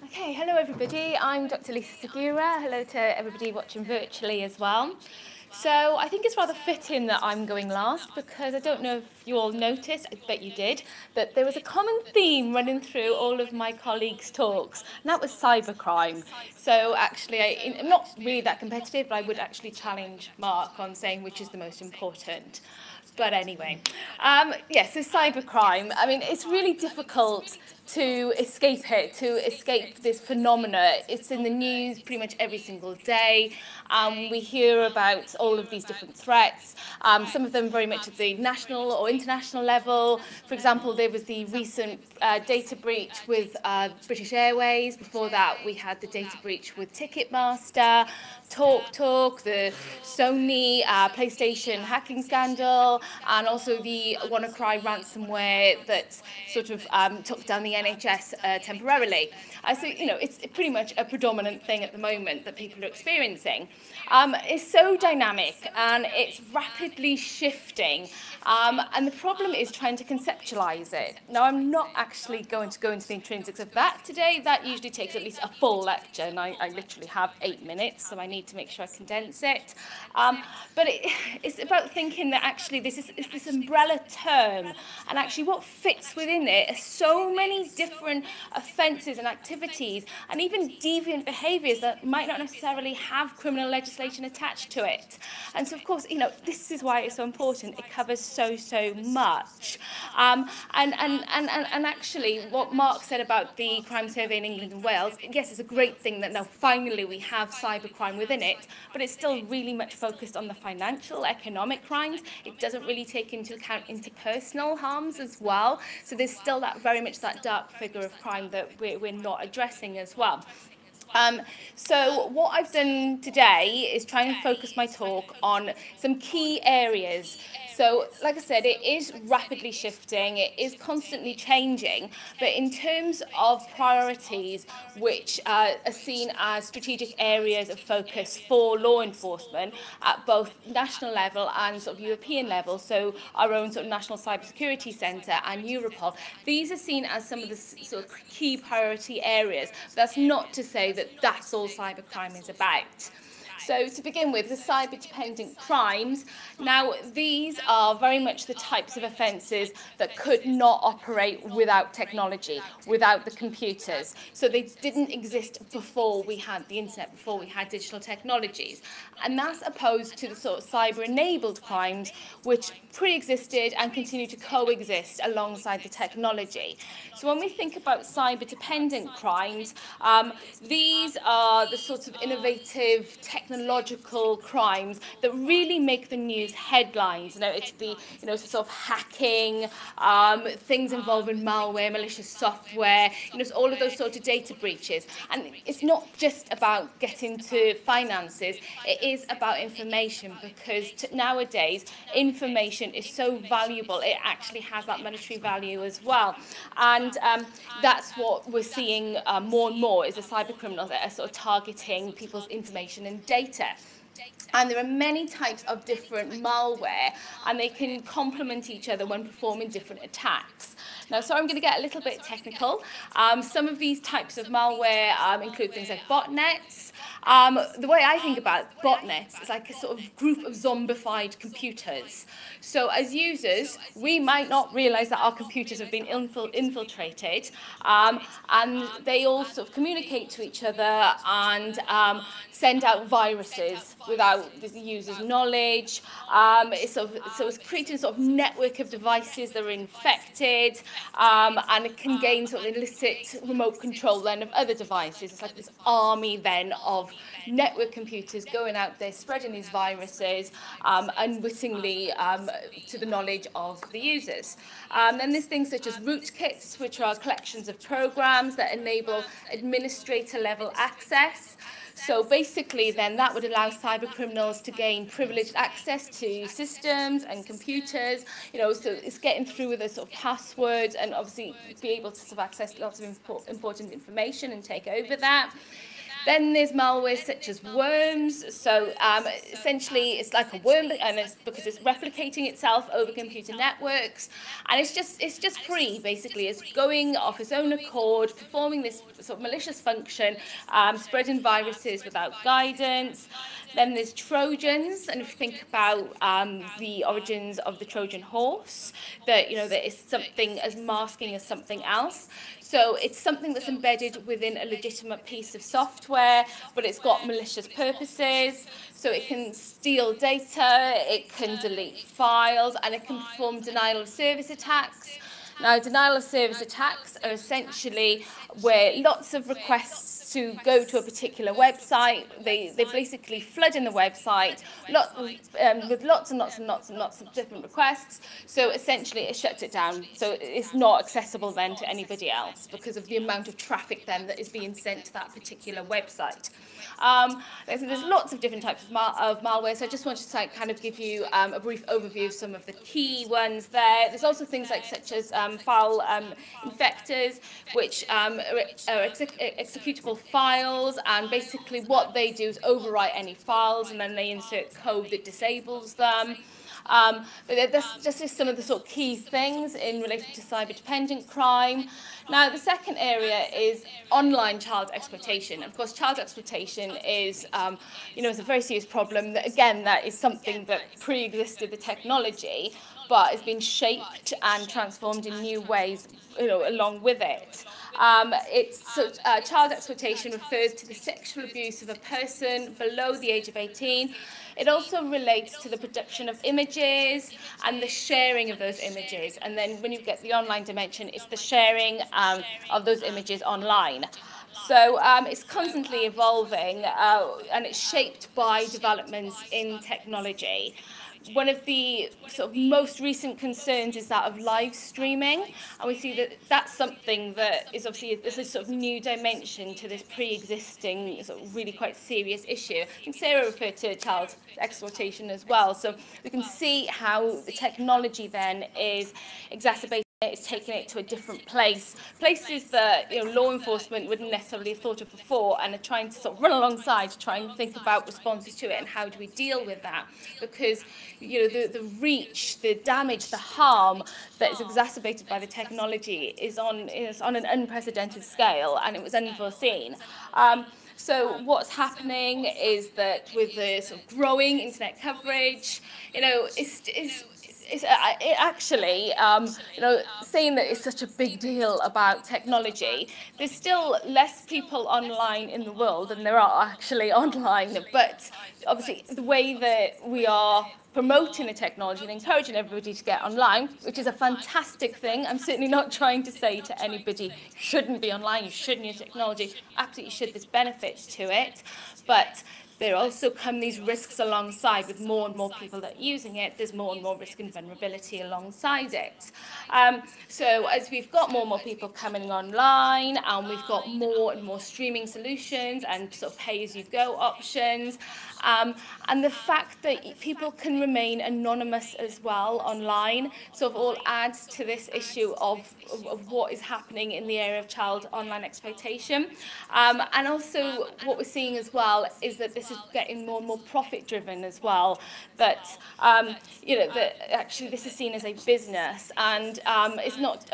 Okay, hello everybody. I'm Dr. Lisa Segura. Hello to everybody watching virtually as well. So I think it's rather fitting that I'm going last because I don't know if you all noticed, I bet you did, that there was a common theme running through all of my colleagues' talks, and that was cybercrime. So actually, I'm not really that competitive, but I would actually challenge Mark on saying which is the most important. But anyway, so cybercrime, I mean, it's really difficult to escape it, to escape this phenomena. It's in the news pretty much every single day. We hear about all of these different threats, some of them very much at the national or international level. For example, there was the recent data breach with British Airways. Before that, we had the data breach with Ticketmaster, TalkTalk, the Sony PlayStation hacking scandal, and also the WannaCry ransomware that sort of took down the NHS temporarily. So, you know, it's pretty much a predominant thing at the moment that people are experiencing. It's so dynamic and it's rapidly shifting. And the problem is trying to conceptualize it. Now, I'm not actually going to go into the intrinsics of that today. That usually takes at least a full lecture, and I literally have 8 minutes, so I need to make sure I condense it. But it's about thinking that actually this is this umbrella term, and actually what fits within it are so many different offences and activities, and even deviant behaviours that might not necessarily have criminal legislation attached to it. And so, of course, you know, this is why it's so important. It covers so much. And actually, what Mark said about the crime survey in England and Wales, yes, it's a great thing that now finally we have cybercrime within it, but it's still really much focused on the financial, economic crimes. It doesn't really take into account interpersonal harms as well. So there's still that very much that dark figure of crime that we're not addressing as well. So what I've done today is try and focus my talk on some key areas. So, like I said, it is rapidly shifting, it is constantly changing, but in terms of priorities, which are seen as strategic areas of focus for law enforcement at both national level and sort of European level, so our own sort of National Cybersecurity Centre and Europol, these are seen as some of the sort of key priority areas. That's not to say that that's all cybercrime is about. So to begin with, the cyber-dependent crimes. Now, these are very much the types of offences that could not operate without technology, without the computers. So they didn't exist before we had the internet, before we had digital technologies. And that's opposed to the sort of cyber-enabled crimes, which pre-existed and continue to coexist alongside the technology. So when we think about cyber-dependent crimes, these are the sorts of innovative technological crimes that really make the news headlines. You know, it's the sort of hacking, things involving malware, malicious software, it's all of those sort of data breaches. And it's not just about getting to finances, it is about information, because nowadays information is so valuable, it actually has that monetary value as well. And that's what we're seeing more and more, is the cyber criminals that are sort of targeting people's information and data. And there are many types of different malware, and they can complement each other when performing different attacks. Now, so I'm going to get a little bit technical. Some of these types of malware include things like botnets. The way I think about botnets is like a sort of group of zombified computers. So as users, we might not realise that our computers have been infiltrated, and they all sort of communicate to each other and send out viruses without the user's knowledge. So it's creating a sort of network of devices that are infected, and it can gain sort of illicit remote control then of other devices. It's like this army then of network computers going out there spreading these viruses unwittingly to the knowledge of the users. Then there's things such as rootkits, which are collections of programs that enable administrator level access. So basically then that would allow cyber criminals to gain privileged access to systems and computers, so it's getting through with a sort of password and obviously be able to sort of access lots of important information and take over that. Then there's malware such as worms. So essentially it's like a worm, and it's because it's replicating itself over computer networks, and it's just free basically. It's going off its own accord, performing this sort of malicious function, spreading viruses without guidance. Then there's Trojans, and if you think about the origins of the Trojan horse, that that is something as masking as something else. So it's something that's embedded within a legitimate piece of software, but it's got malicious purposes. So it can steal data, it can delete files, and it can perform denial of service attacks. Now, denial of service attacks are essentially where lots of requests to go to a particular website, they basically flood in the website with lots and lots of different requests. So essentially it shuts it down. So it's not accessible then to anybody else because of the amount of traffic then that is being sent to that particular website. There's lots of different types of malware, so I just wanted to kind of give you a brief overview of some of the key ones there. There's also things such as file infectors, which are executable files, and basically what they do is overwrite any files and then they insert code that disables them. But that's just some of the sort of key things in relation to cyber-dependent crime. Now, the second area is online child exploitation. Of course, child exploitation is, is a very serious problem. That is something that pre-existed the technology, but has been shaped and transformed in new ways, along with it. Child exploitation refers to the sexual abuse of a person below the age of 18. It also relates to the production of images and the sharing of those images. And then when you get the online dimension, it's the sharing of those images online. So it's constantly evolving, and it's shaped by developments in technology. one of the sort of most recent concerns is that of live streaming, and we see that that's something that is obviously there's a sort of new dimension to this pre-existing sort of really quite serious issue. I think Sarah referred to child exploitation as well, so we can see how the technology then is exacerbating it, is taking it to a different place, places that law enforcement wouldn't necessarily have thought of before, and are trying to sort of run alongside to try and think about responses to it and how do we deal with that, because the reach, the damage, the harm that is exacerbated by the technology is on an unprecedented scale, and it was unforeseen. So what's happening is that with the sort of growing internet coverage, it actually, saying that it's such a big deal about technology, there's still less people online in the world than there are actually online. But obviously, the way that we are promoting the technology and encouraging everybody to get online, which is a fantastic thing. I'm certainly not trying to say to anybody, you shouldn't be online, you shouldn't use technology. Absolutely should, there's benefits to it. But there also come these risks alongside. With more and more people that are using it, there's more and more risk and vulnerability alongside it. So as we've got more and more people coming online, and we've got more and more streaming solutions and sort of pay-as-you-go options, and the fact that people can remain anonymous as well online sort of all adds to this issue of what is happening in the area of child online exploitation. And also what we're seeing as well is that this is getting more and more profit driven as well, that that actually this is seen as a business, and it's not,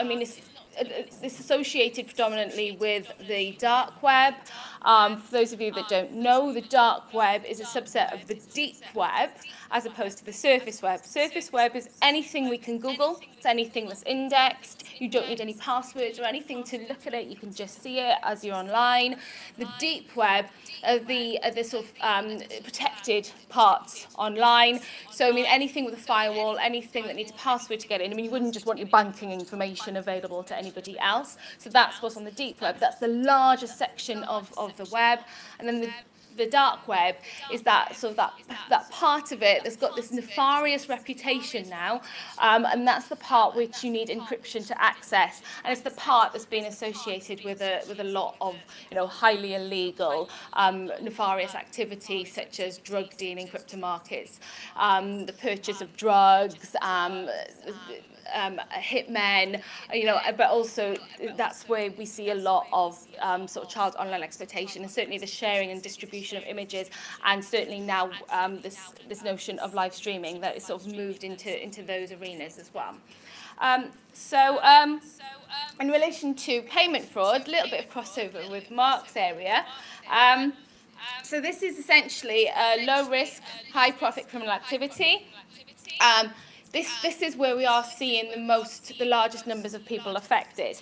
it's associated predominantly with the dark web. For those of you that don't know, the dark web is a subset of the deep web as opposed to the surface web. Surface web is anything we can Google, it's anything that's indexed, you don't need any passwords or anything to look at it, you can just see it as you're online. The deep web are the sort of protected parts online. So anything with a firewall, anything that needs a password to get in. You wouldn't just want your banking information available to anybody else. So that's what's on the deep web. That's the largest section of the web. And then the dark web is that sort of that part of it that's got this nefarious reputation now, and that's the part which you need encryption to access, and it's the part that's been associated with a lot of highly illegal nefarious activity, such as drug dealing, crypto markets, the purchase of drugs, hitmen, but also that's where we see a lot of sort of child online exploitation, and certainly the sharing and distribution of images, and certainly now this notion of live streaming that is sort of moved into those arenas as well. In relation to payment fraud, a little bit of crossover with Mark's area. So this is essentially a low risk, high profit criminal activity. This is where we are seeing the largest numbers of people affected.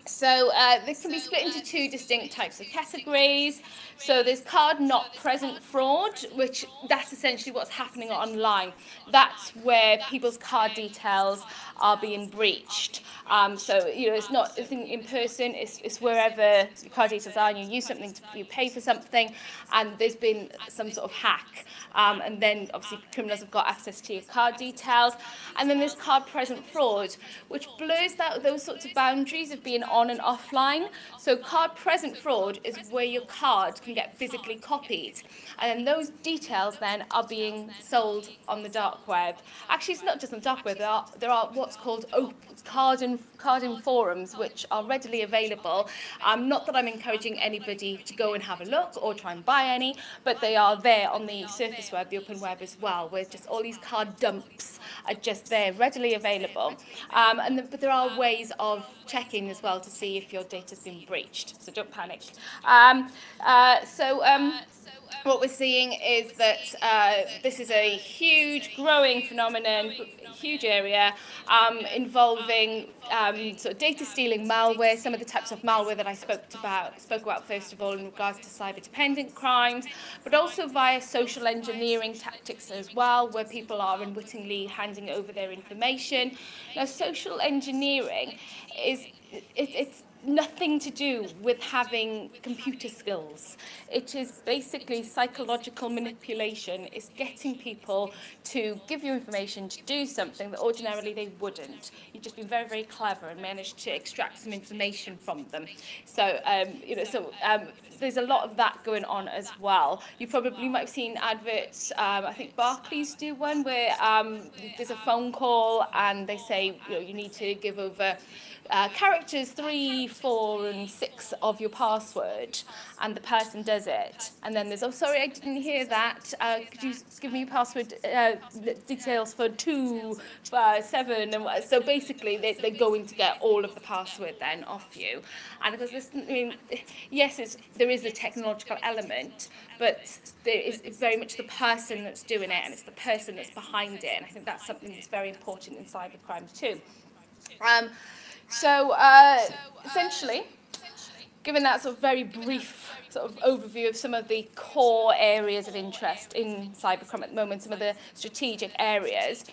This can be split into two distinct types of categories. So there's card not present fraud, which that's essentially what's happening online. That's where people's card details are being breached. It's not in person, it's wherever your card details are, and you use something, you pay for something, and there's been some sort of hack. And then obviously criminals have got access to your card details. And then there's card present fraud, which blurs those sorts of boundaries of being on and offline. So card present fraud is where your card can get physically copied, and then those details then are being sold on the dark web. Actually, it's not just on the dark web. There are what's called carding forums, which are readily available. Not that I'm encouraging anybody to go and have a look or try and buy any, but they are there on the surface web, the open web as well, where just all these card dumps are just there, readily available. But there are ways of checking as well to see if your data's been breached, so don't panic. What we're seeing is that this is a huge growing phenomenon, huge area, involving sort of data stealing malware, some of the types of malware that I spoke about first of all in regards to cyber dependent crimes, but also via social engineering tactics as well, where people are unwittingly handing over their information. Now, social engineering nothing to do with having computer skills. It is basically psychological manipulation. It's getting people to give you information to do something that ordinarily they wouldn't. You've just been very, very clever and managed to extract some information from them. So, there's a lot of that going on as well. You probably might have seen adverts, I think Barclays do one, where there's a phone call and they say, you need to give over characters 3, 4 and 6 of your password, and the person does it. And then there's, oh, sorry, I didn't hear that. Could you give me your password details for 2, 7? And so basically, they're going to get all of the password then off you. And because this, I mean, yes, there is a technological element, but it's very much the person that's doing it, and it's the person that's behind it. And I think that's something that's very important in cybercrime too. Essentially, given that sort of very brief sort of overview of some of the core areas of interest in cybercrime at the moment, some of the strategic areas,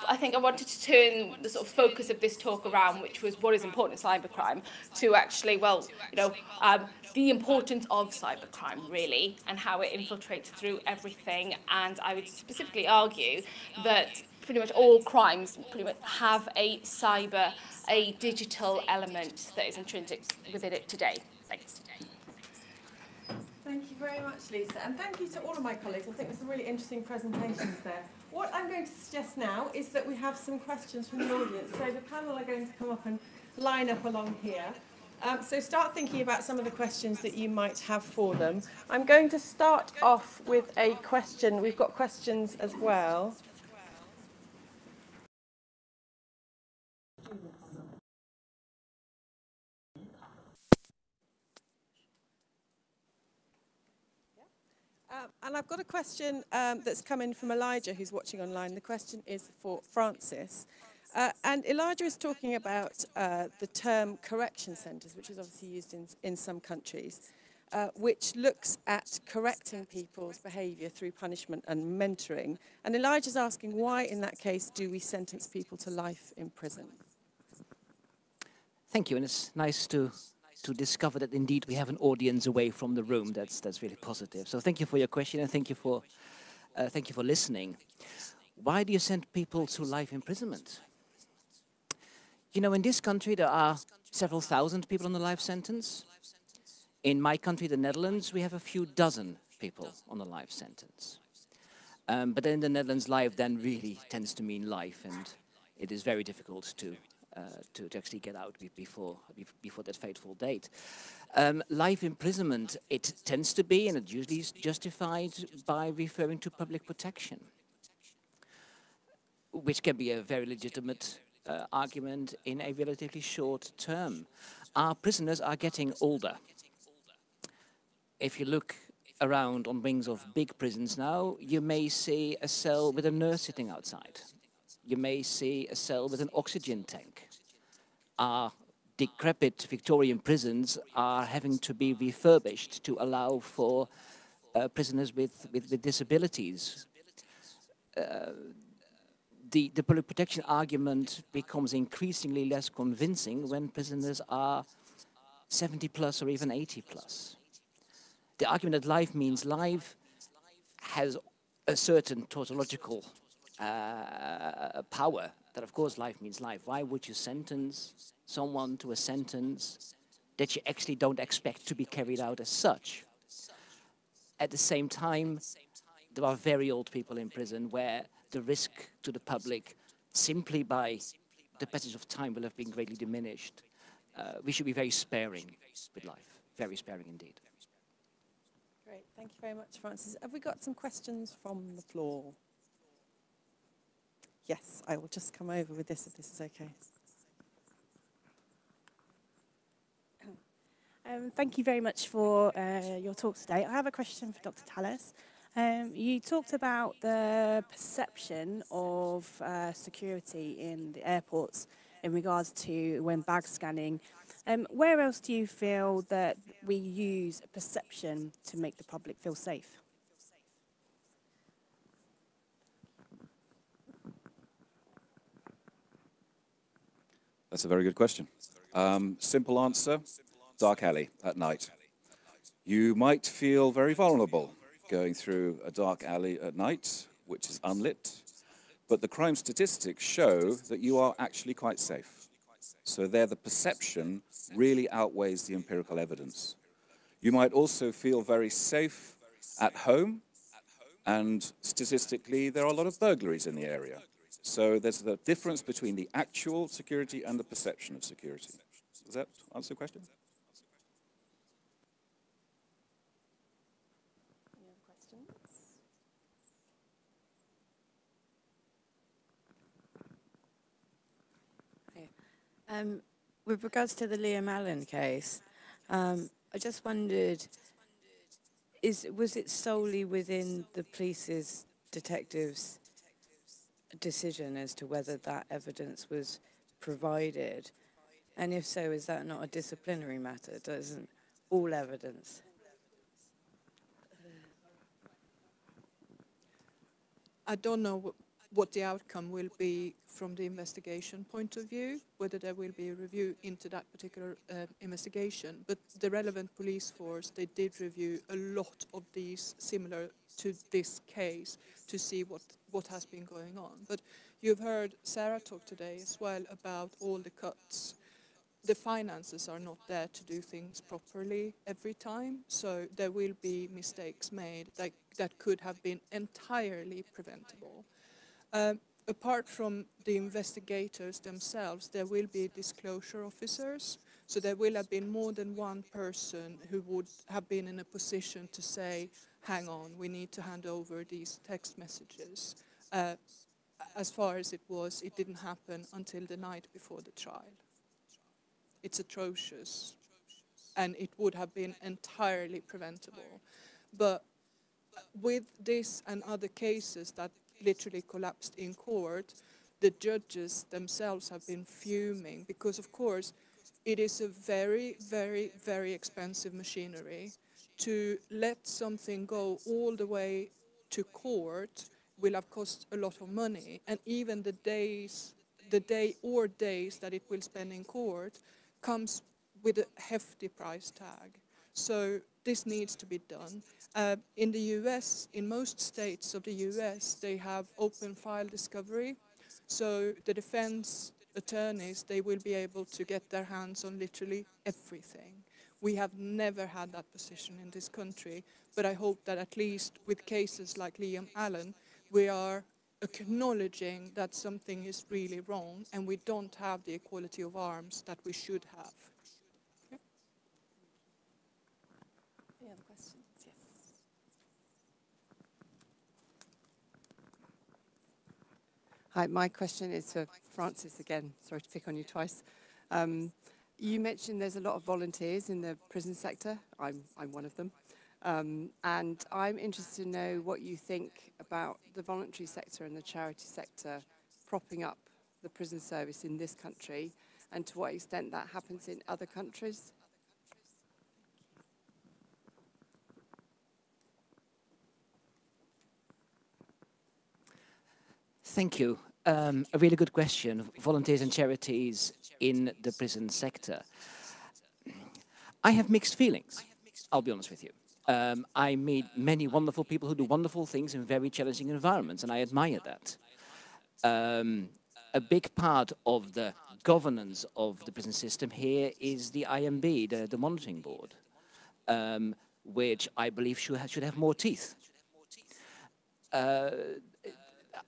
I think I wanted to turn the sort of focus of this talk around, which was what is important in cybercrime, to actually, the importance of cybercrime, really, and how it infiltrates through everything. And I would specifically argue that pretty much all crimes pretty much have a digital element that is intrinsic within it today. Thanks. Thank you very much, Lisa, and thank you to all of my colleagues. I think there's some really interesting presentations there. What I'm going to suggest now is that we have some questions from the audience. So the panel are going to come up and line up along here. So start thinking about some of the questions that you might have for them. I'm going to start off with a question. We've got questions as well. And I've got a question that's come in from Elijah, who's watching online. The question is for Francis. And Elijah is talking about the term correction centres, which is obviously used in some countries, which looks at correcting people's behaviour through punishment and mentoring. And Elijah's asking, why in that case do we sentence people to life in prison? Thank you, and it's nice to discover that indeed we have an audience away from the room. That's really positive. So thank you for your question, and thank you for listening. Why do you send people to life imprisonment? You know, in this country there are several thousand people on the life sentence. In my country, the Netherlands, we have a few dozen people on the life sentence. But then in the Netherlands, life then really tends to mean life, and it is very difficult to actually get out before that fateful date. Life imprisonment, it tends to be, and it usually is justified by referring to public protection, which can be a very legitimate argument in a relatively short term. Our prisoners are getting older. If you look around on wings of big prisons now, you may see a cell with a nurse sitting outside. You may see a cell with an oxygen tank. Our decrepit Victorian prisons are having to be refurbished to allow for prisoners with disabilities. The public protection argument becomes increasingly less convincing when prisoners are 70 plus or even 80 plus. The argument that life means life has a certain tautological power, that of course life means life. Why would you sentence someone to a sentence that you actually don't expect to be carried out as such? At the same time, there are very old people in prison where the risk to the public simply by the passage of time will have been greatly diminished. We should be very sparing with life, very sparing indeed. Great, thank you very much, Francis. Have we got some questions from the floor? Yes, I will just come over with this if this is okay. Thank you very much for your talk today. I have a question for Dr. Tallis. You talked about the perception of security in the airports in regards to when bag scanning. Where else do you feel that we use perception to make the public feel safe? That's a very good question. Simple answer, dark alley at night. You might feel very vulnerable going through a dark alley at night, which is unlit, but the crime statistics show that you are actually quite safe. So there the perception really outweighs the empirical evidence. You might also feel very safe at home, and statistically there are a lot of burglaries in the area. So there's the difference between the actual security and the perception of security. Does that answer the question? Any other questions? With regards to the Liam Allen case, I just wondered, was it solely within the police's detectives' decision as to whether that evidence was provided? And if so, is that not a disciplinary matter? Doesn't all evidence? I don't know what the outcome will be from the investigation point of view, whether there will be a review into that particular investigation. But the relevant police force, they did review a lot of these similar to this case to see what has been going on. But you've heard Sarah talk today as well about all the cuts. The finances are not there to do things properly every time, so there will be mistakes made that could have been entirely preventable. Apart from the investigators themselves, there will be disclosure officers, so there will have been more than one person who would have been in a position to say, hang on, we need to hand over these text messages. As far as it was, it didn't happen until the night before the trial. It's atrocious, and it would have been entirely preventable. But with this and other cases that literally collapsed in court, the judges themselves have been fuming because, of course, it is a very, very, very expensive machinery. To let something go all the way to court will have cost a lot of money, and even the day or days that it will spend in court comes with a hefty price tag. So this needs to be done. In the US, in most states of the US, they have open file discovery. So the defense attorneys, they will be able to get their hands on literally everything. We have never had that position in this country, but I hope that at least with cases like Liam Allen, we are acknowledging that something is really wrong and we don't have the equality of arms that we should have. Any other questions? Yes. Hi, my question is for Francis again. Sorry to pick on you twice. You mentioned there's a lot of volunteers in the prison sector. I'm one of them. And I'm interested to know what you think about the voluntary sector and the charity sector propping up the prison service in this country, and to what extent that happens in other countries. Thank you. A really good question. Volunteers and charities in the prison sector. I have mixed feelings, I'll be honest with you. I meet many wonderful people who do wonderful things in very challenging environments, and I admire that. A big part of the governance of the prison system here is the IMB, the monitoring board, which I believe should have more teeth.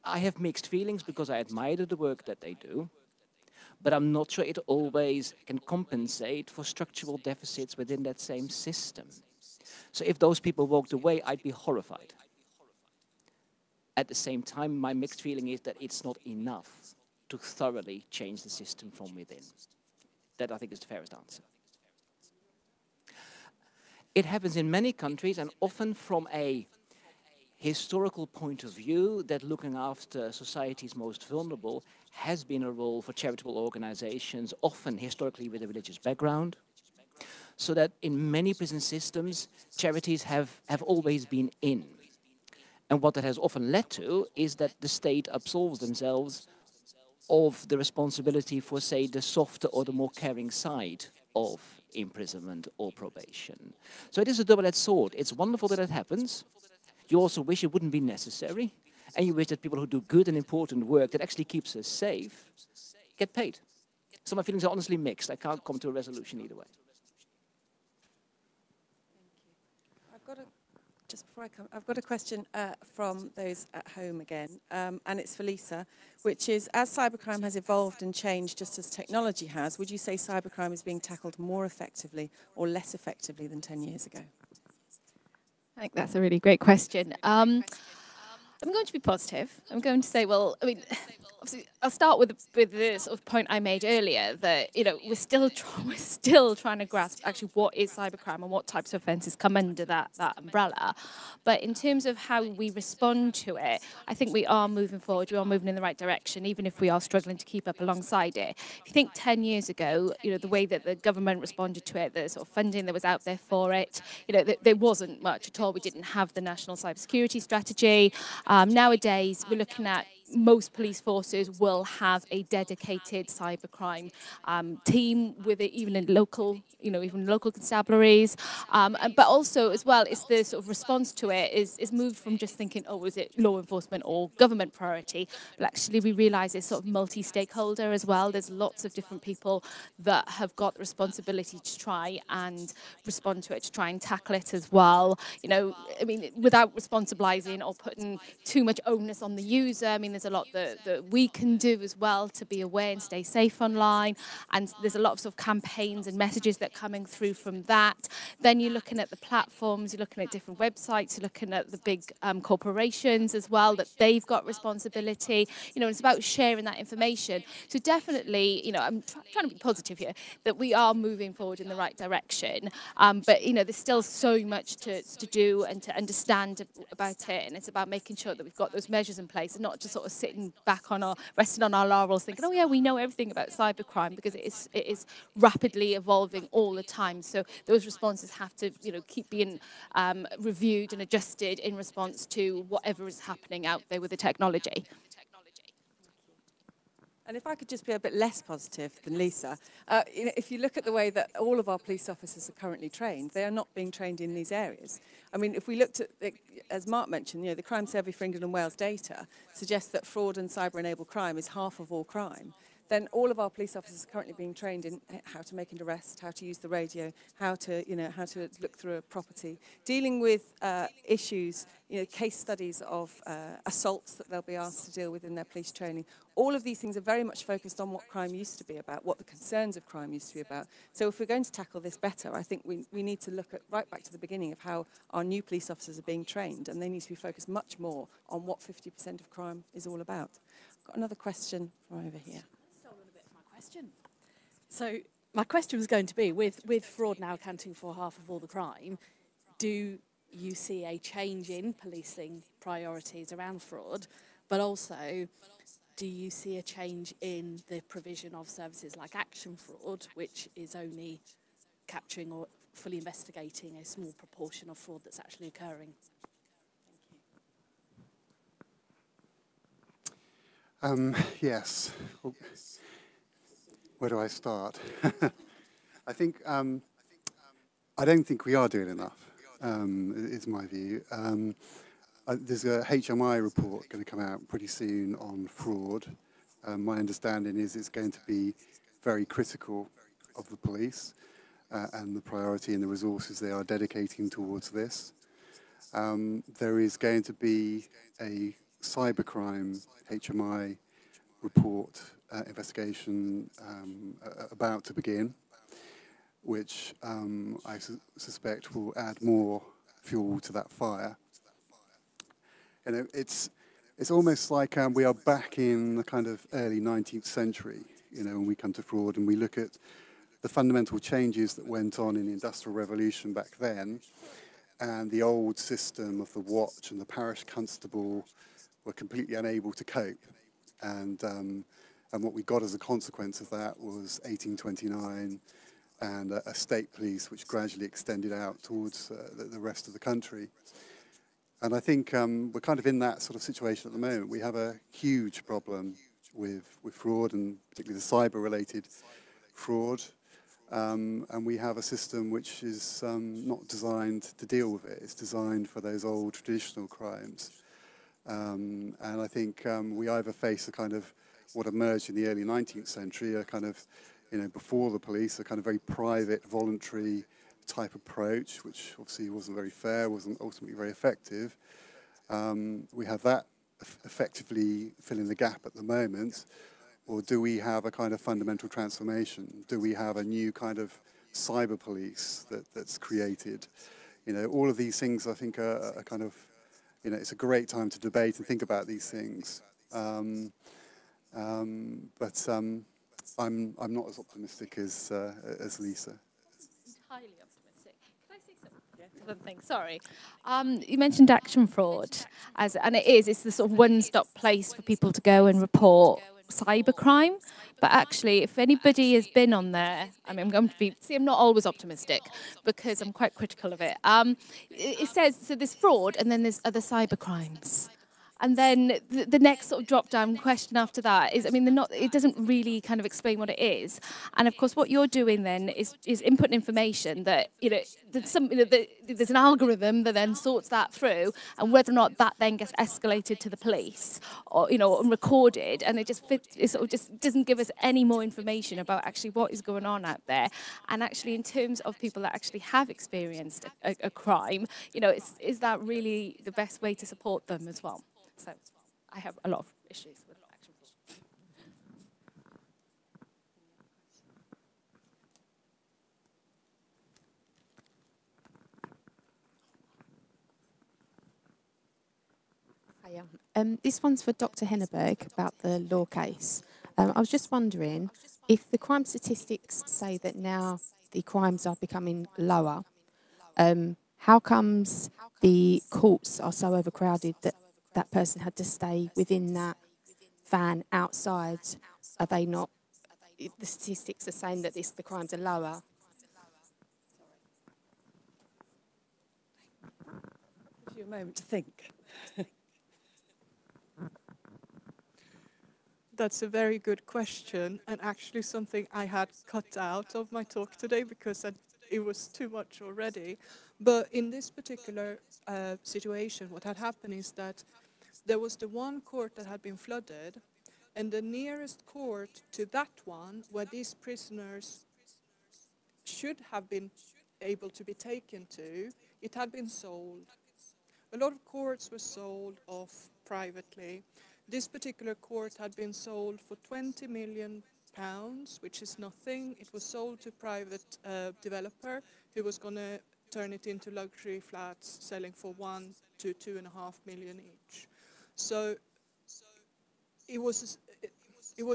I have mixed feelings because I admire the work that they do, but I'm not sure it always can compensate for structural deficits within that same system. So if those people walked away, I'd be horrified. At the same time, my mixed feeling is that it's not enough to thoroughly change the system from within. That, I think, is the fairest answer. It happens in many countries, and often from a historical point of view, that looking after society's most vulnerable has been a role for charitable organizations, often historically with a religious background. So that in many prison systems, charities have always been in. And what that has often led to is that the state absolves themselves of the responsibility for, say, the softer or the more caring side of imprisonment or probation. So it is a double-edged sword. It's wonderful that it happens. You also wish it wouldn't be necessary. And you wish that people who do good and important work that actually keeps us safe get paid. So my feelings are honestly mixed. I can't come to a resolution either way. I've got a, just before I come, I've got a question from those at home again, and it's for Lisa, which is, as cybercrime has evolved and changed just as technology has, would you say cybercrime is being tackled more effectively or less effectively than 10 years ago? I think that's a really great question. I'm going to be positive. I'm going to say, well, I mean, obviously, I'll start with the sort of point I made earlier that, you know, we're still trying to grasp actually what is cybercrime and what types of offences come under that umbrella. But in terms of how we respond to it, I think we are moving forward. We are moving in the right direction, even if we are struggling to keep up alongside it. If you think 10 years ago, you know, the way that the government responded to it, the sort of funding that was out there for it, you know, there wasn't much at all. We didn't have the national cybersecurity strategy. Nowadays, we're looking at most police forces will have a dedicated cybercrime team with it, even in local, you know, even local constabularies. But also, as well, it's the sort of response to it is moved from just thinking, oh, is it law enforcement or government priority? But actually, we realise it's sort of multi-stakeholder as well. There's lots of different people that have got the responsibility to try and respond to it, to try and tackle it as well. You know, I mean, without responsibilising or putting too much onus on the user. I mean, there's a lot that we can do as well to be aware and stay safe online. And there's a lot of sort of campaigns and messages that are coming through from that. Then you're looking at the platforms, you're looking at different websites, you're looking at the big corporations as well, that they've got responsibility. You know, it's about sharing that information. So definitely, you know, I'm trying to be positive here, that we are moving forward in the right direction. But, you know, there's still so much to do and to understand about it. And it's about making sure that we've got those measures in place and not just sort of sitting back on resting on our laurels thinking, oh yeah, we know everything about cybercrime, because it is rapidly evolving all the time. So those responses have to, you know, keep being reviewed and adjusted in response to whatever is happening out there with the technology. And if I could just be a bit less positive than Lisa, you know, if you look at the way that all of our police officers are currently trained, they are not being trained in these areas. I mean, if we looked at, as Mark mentioned, you know, the Crime Survey for England and Wales data suggests that fraud and cyber-enabled crime is half of all crime. Then all of our police officers are currently being trained in how to make an arrest, how to use the radio, how to, you know, how to look through a property, dealing with issues, you know, case studies of assaults that they'll be asked to deal with in their police training. All of these things are very much focused on what crime used to be about, what the concerns of crime used to be about. So if we're going to tackle this better, I think we need to look at right back to the beginning of how our new police officers are being trained, and they need to be focused much more on what 50% of crime is all about. I've got another question from over here. So my question was going to be, with fraud now accounting for half of all the crime, do you see a change in policing priorities around fraud, but also do you see a change in the provision of services like action fraud, which is only capturing or fully investigating a small proportion of fraud that's actually occurring? Yes. Well, where do I start? I think I don't think we are doing enough. Is my view. There's a HMI report going to come out pretty soon on fraud. My understanding is it's going to be very critical of the police and the priority and the resources they are dedicating towards this. There is going to be a cybercrime HMI report investigation about to begin, which I suspect will add more fuel to that fire. You know, it's almost like we are back in the kind of early 19th century, you know, when we come to fraud and we look at the fundamental changes that went on in the Industrial Revolution back then, and the old system of the watch and the parish constable were completely unable to cope. And what we got as a consequence of that was 1829 and a state police which gradually extended out towards the rest of the country. And I think we're kind of in that sort of situation at the moment. We have a huge problem with fraud, and particularly the cyber-related fraud. And we have a system which is not designed to deal with it. It's designed for those old traditional crimes. And I think we either face a kind of what emerged in the early 19th century, a kind of, before the police, a kind of very private, voluntary type approach, which obviously wasn't very fair, wasn't ultimately very effective. We have that effectively filling the gap at the moment. Or do we have a kind of fundamental transformation? Do we have a new kind of cyber police that's created? All of these things I think are kind of, it's a great time to debate and think about these things. But I'm not as optimistic as Lisa. Entirely optimistic. Can I say something? Other thing, sorry. You mentioned action fraud, and it's the sort of one-stop place for people to go and report cybercrime. But actually, if anybody has been on there, I'm going to be, I'm not always optimistic because I'm quite critical of it. It says, so there's fraud and then there's other cybercrimes. And then the next sort of drop-down question after that is, it doesn't really kind of explain what it is. And of course, what you're doing then is input information that, there's an algorithm that then sorts that through, and whether or not that then gets escalated to the police or, and recorded, and it sort of just doesn't give us any more information about actually what is going on out there. And actually, in terms of people that actually have experienced a crime, is that really the best way to support them as well? So I have a lot of issues with action fraud. Hiya. This one's for Dr. Henneberg about the law case. I was just wondering if the crime statistics say that now the crimes are becoming lower, how comes the courts are so overcrowded that that person had to stay within that van outside? Are they not, the statistics are saying that the crimes are lower? Give you a moment to think. That's a very good question, and actually something I had cut out of my talk today because it was too much already. But in this particular situation, what had happened is that there was the one court that had been flooded, and the nearest court to that one, where these prisoners should have been able to be taken to, it had been sold. A lot of courts were sold off privately. This particular court had been sold for £20 million, which is nothing. It was sold to a private developer who was going to turn it into luxury flats, selling for 1 to 2.5 million each. So it was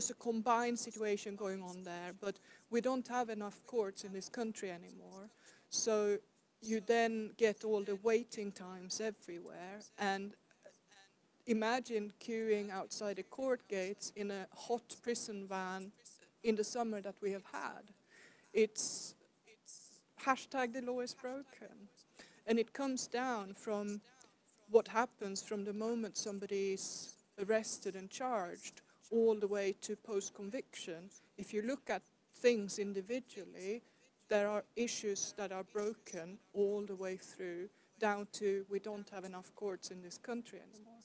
a combined situation going on there, but we don't have enough courts in this country anymore. So you then get all the waiting times everywhere, and imagine queuing outside the court gates in a hot prison van in the summer that we have had. It's hashtag the law is broken. And it comes down from what happens from the moment somebody is arrested and charged all the way to post-conviction. If you look at things individually, there are issues that are broken all the way through, down to we don't have enough courts in this country anymore.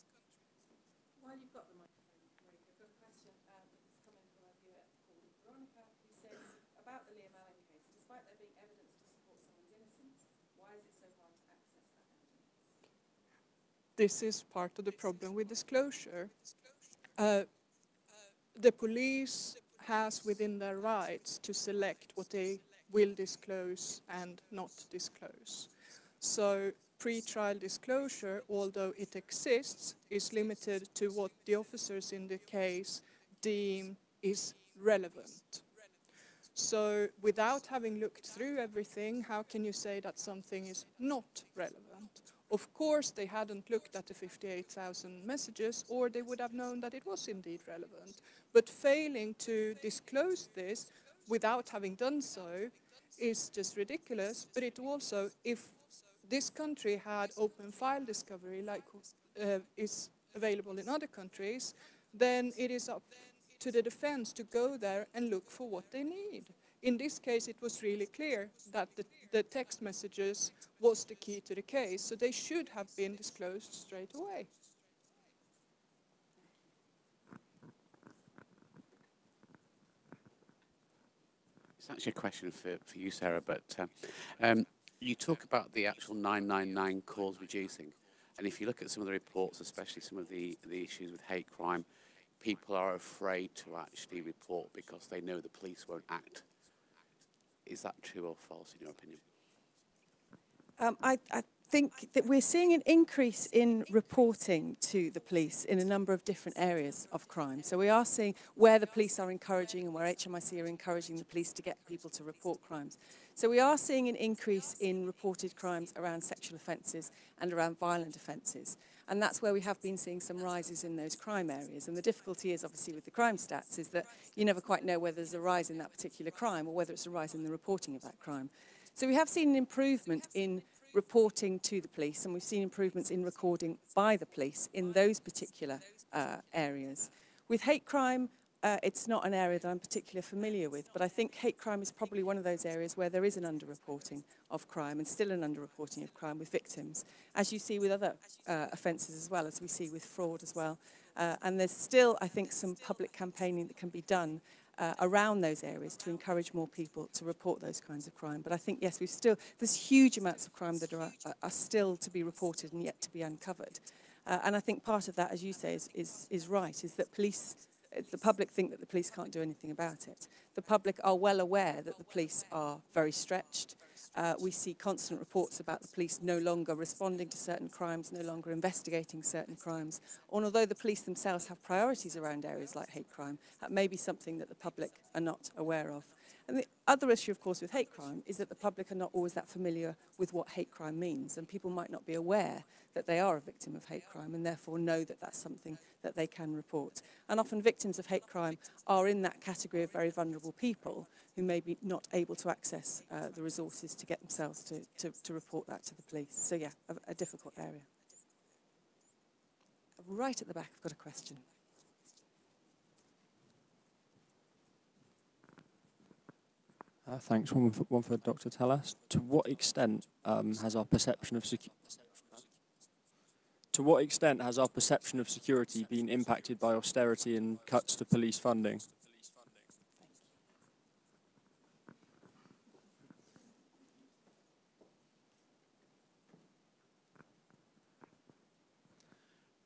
While you've got the microphone, I've got a question that's coming from a viewer called Veronica, who says, about the Liam Allen case, despite there being evidence to support someone's innocence, why is it so hard to access that evidence? This is part of the problem with disclosure. The police has within their rights to select what they will disclose and not disclose. So pre-trial disclosure, although it exists, is limited to what the officers in the case deem is relevant. So without having looked through everything, how can you say that something is not relevant? Of course, they hadn't looked at the 58,000 messages, or they would have known that it was indeed relevant. But failing to disclose this without having done so is just ridiculous. But it also, if this country had open file discovery like is available in other countries, then it is up to the defense to go there and look for what they need. In this case, it was really clear that the text messages was the key to the case, so they should have been disclosed straight away. It's actually a question for you, Sarah, but you talk about the actual 999 calls reducing. And if you look at some of the reports, especially some of the issues with hate crime, people are afraid to actually report because they know the police won't act. Is that true or false in your opinion? I think that we're seeing an increase in reporting to the police in a number of different areas of crime. So we are seeing where the police are encouraging and where HMIC are encouraging the police to get people to report crimes. So we are seeing an increase in reported crimes around sexual offences and around violent offences. And that's where we have been seeing some rises in those crime areas. And the difficulty is, obviously, with the crime stats is that you never quite know whether there's a rise in that particular crime or whether it's a rise in the reporting of that crime. So we have seen an improvement in reporting to the police, and we've seen improvements in recording by the police in those particular areas. With hate crime, it's not an area that I'm particularly familiar with, but I think hate crime is probably one of those areas where there is an underreporting of crime and still an underreporting of crime with victims, as you see with other offences as well, as we see with fraud as well. And there's still, I think, some public campaigning that can be done around those areas to encourage more people to report those kinds of crime. But I think, yes, there's huge amounts of crime that are still to be reported and yet to be uncovered. And I think part of that, as you say, is right, is that the public think that the police can't do anything about it. The public are well aware that the police are very stretched. We see constant reports about the police no longer responding to certain crimes, no longer investigating certain crimes. And although the police themselves have priorities around areas like hate crime, that may be something that the public are not aware of. And the other issue, of course, with hate crime is that the public are not always that familiar with what hate crime means, and people might not be aware that they are a victim of hate crime and therefore know that that's something that they can report. And often victims of hate crime are in that category of very vulnerable people who may be not able to access the resources to get themselves to report that to the police. So yeah, a difficult area. Right at the back, I've got a question. Thanks. One for Dr. Tellas. To what extent has our perception of security been impacted by austerity and cuts to police funding?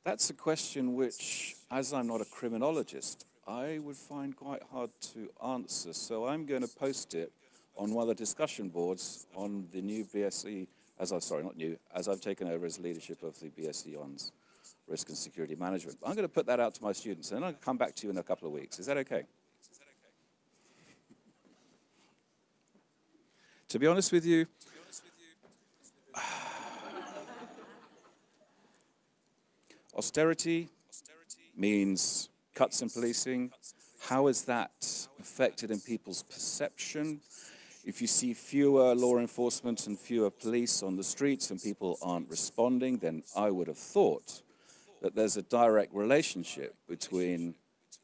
That's a question which, as I'm not a criminologist, I would find quite hard to answer. So I'm going to post it on one of the discussion boards on the new BSc, as I've taken over as leadership of the BSc on risk and security management. I'm going to put that out to my students, and then I'll come back to you in a couple of weeks. Is that okay? To be honest with you, austerity means cuts in policing. How is that affected in people's perception? If you see fewer law enforcement and fewer police on the streets and people aren't responding, then I would have thought that there's a direct relationship between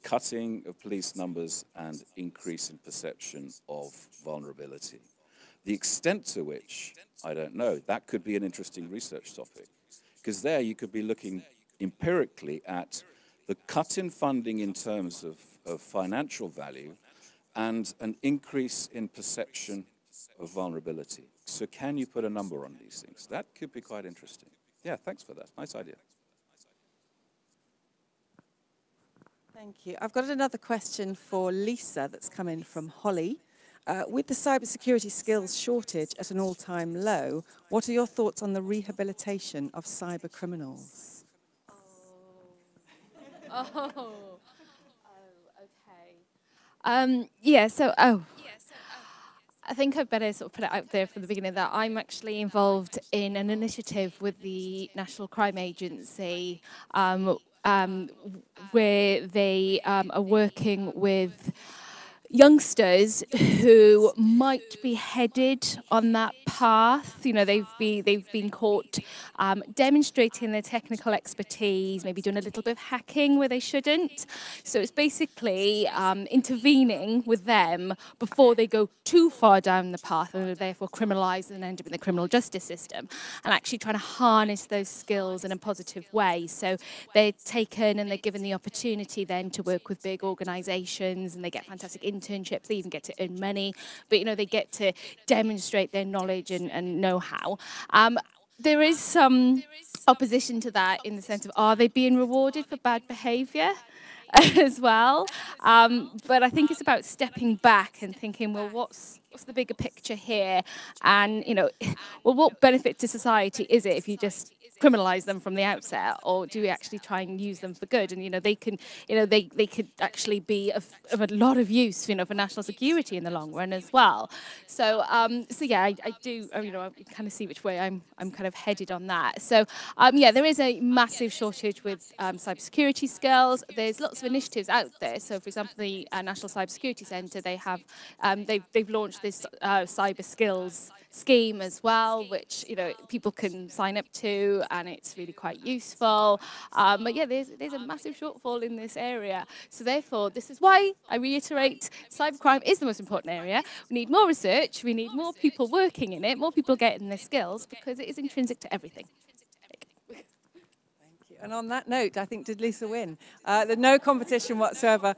cutting of police numbers and increase in perception of vulnerability. The extent to which, I don't know. That could be an interesting research topic, because there you could be looking empirically at the cut in funding in terms of financial value and an increase in perception of vulnerability. So can you put a number on these things? That could be quite interesting. Yeah, thanks for that. Nice idea. Thank you. I've got another question for Lisa that's come in from Holly. With the cybersecurity skills shortage at an all-time low, what are your thoughts on the rehabilitation of cyber criminals? Okay. I think I'd better sort of put it out there from the beginning that I'm actually involved in an initiative with the National Crime Agency where they are working with youngsters who might be headed on that path. You know, they've been caught demonstrating their technical expertise, maybe doing a little bit of hacking where they shouldn't. So it's basically intervening with them before they go too far down the path and are therefore criminalised and end up in the criminal justice system, and actually trying to harness those skills in a positive way. So they're taken and they're given the opportunity then to work with big organisations, and they get fantastic internships. They even get to earn money, but you know, they get to demonstrate their knowledge and know-how. There is some opposition to that in the sense of, are they being rewarded for bad behaviour as well? But I think it's about stepping back and thinking, well, what's the bigger picture here? And, you know, well, what benefit to society is it if you just criminalize them from the outset, or do we actually try and use them for good? And you know, they can, you know, they could actually be of a lot of use, you know, for national security in the long run as well. So so yeah, I do, you know, I kind of see which way I'm kind of headed on that. So yeah, there is a massive shortage with cybersecurity skills. There's lots of initiatives out there. So for example, the National Cybersecurity Centre, they have they've launched this cyber skills scheme as well, which, you know, people can sign up to, and it's really quite useful. But yeah, there's a massive shortfall in this area. So therefore, this is why I reiterate, cybercrime is the most important area. We need more research, we need more people working in it, more people getting their skills, because it is intrinsic to everything. And on that note, I think, did Lisa win? There's no competition whatsoever.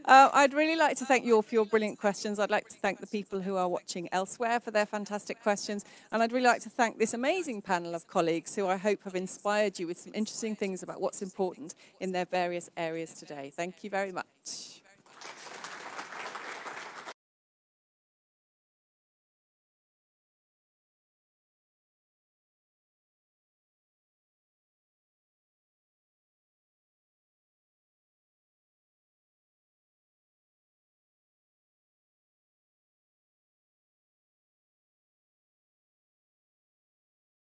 I'd really like to thank you all for your brilliant questions. I'd like to thank the people who are watching elsewhere for their fantastic questions. And I'd really like to thank this amazing panel of colleagues who I hope have inspired you with some interesting things about what's important in their various areas today. Thank you very much.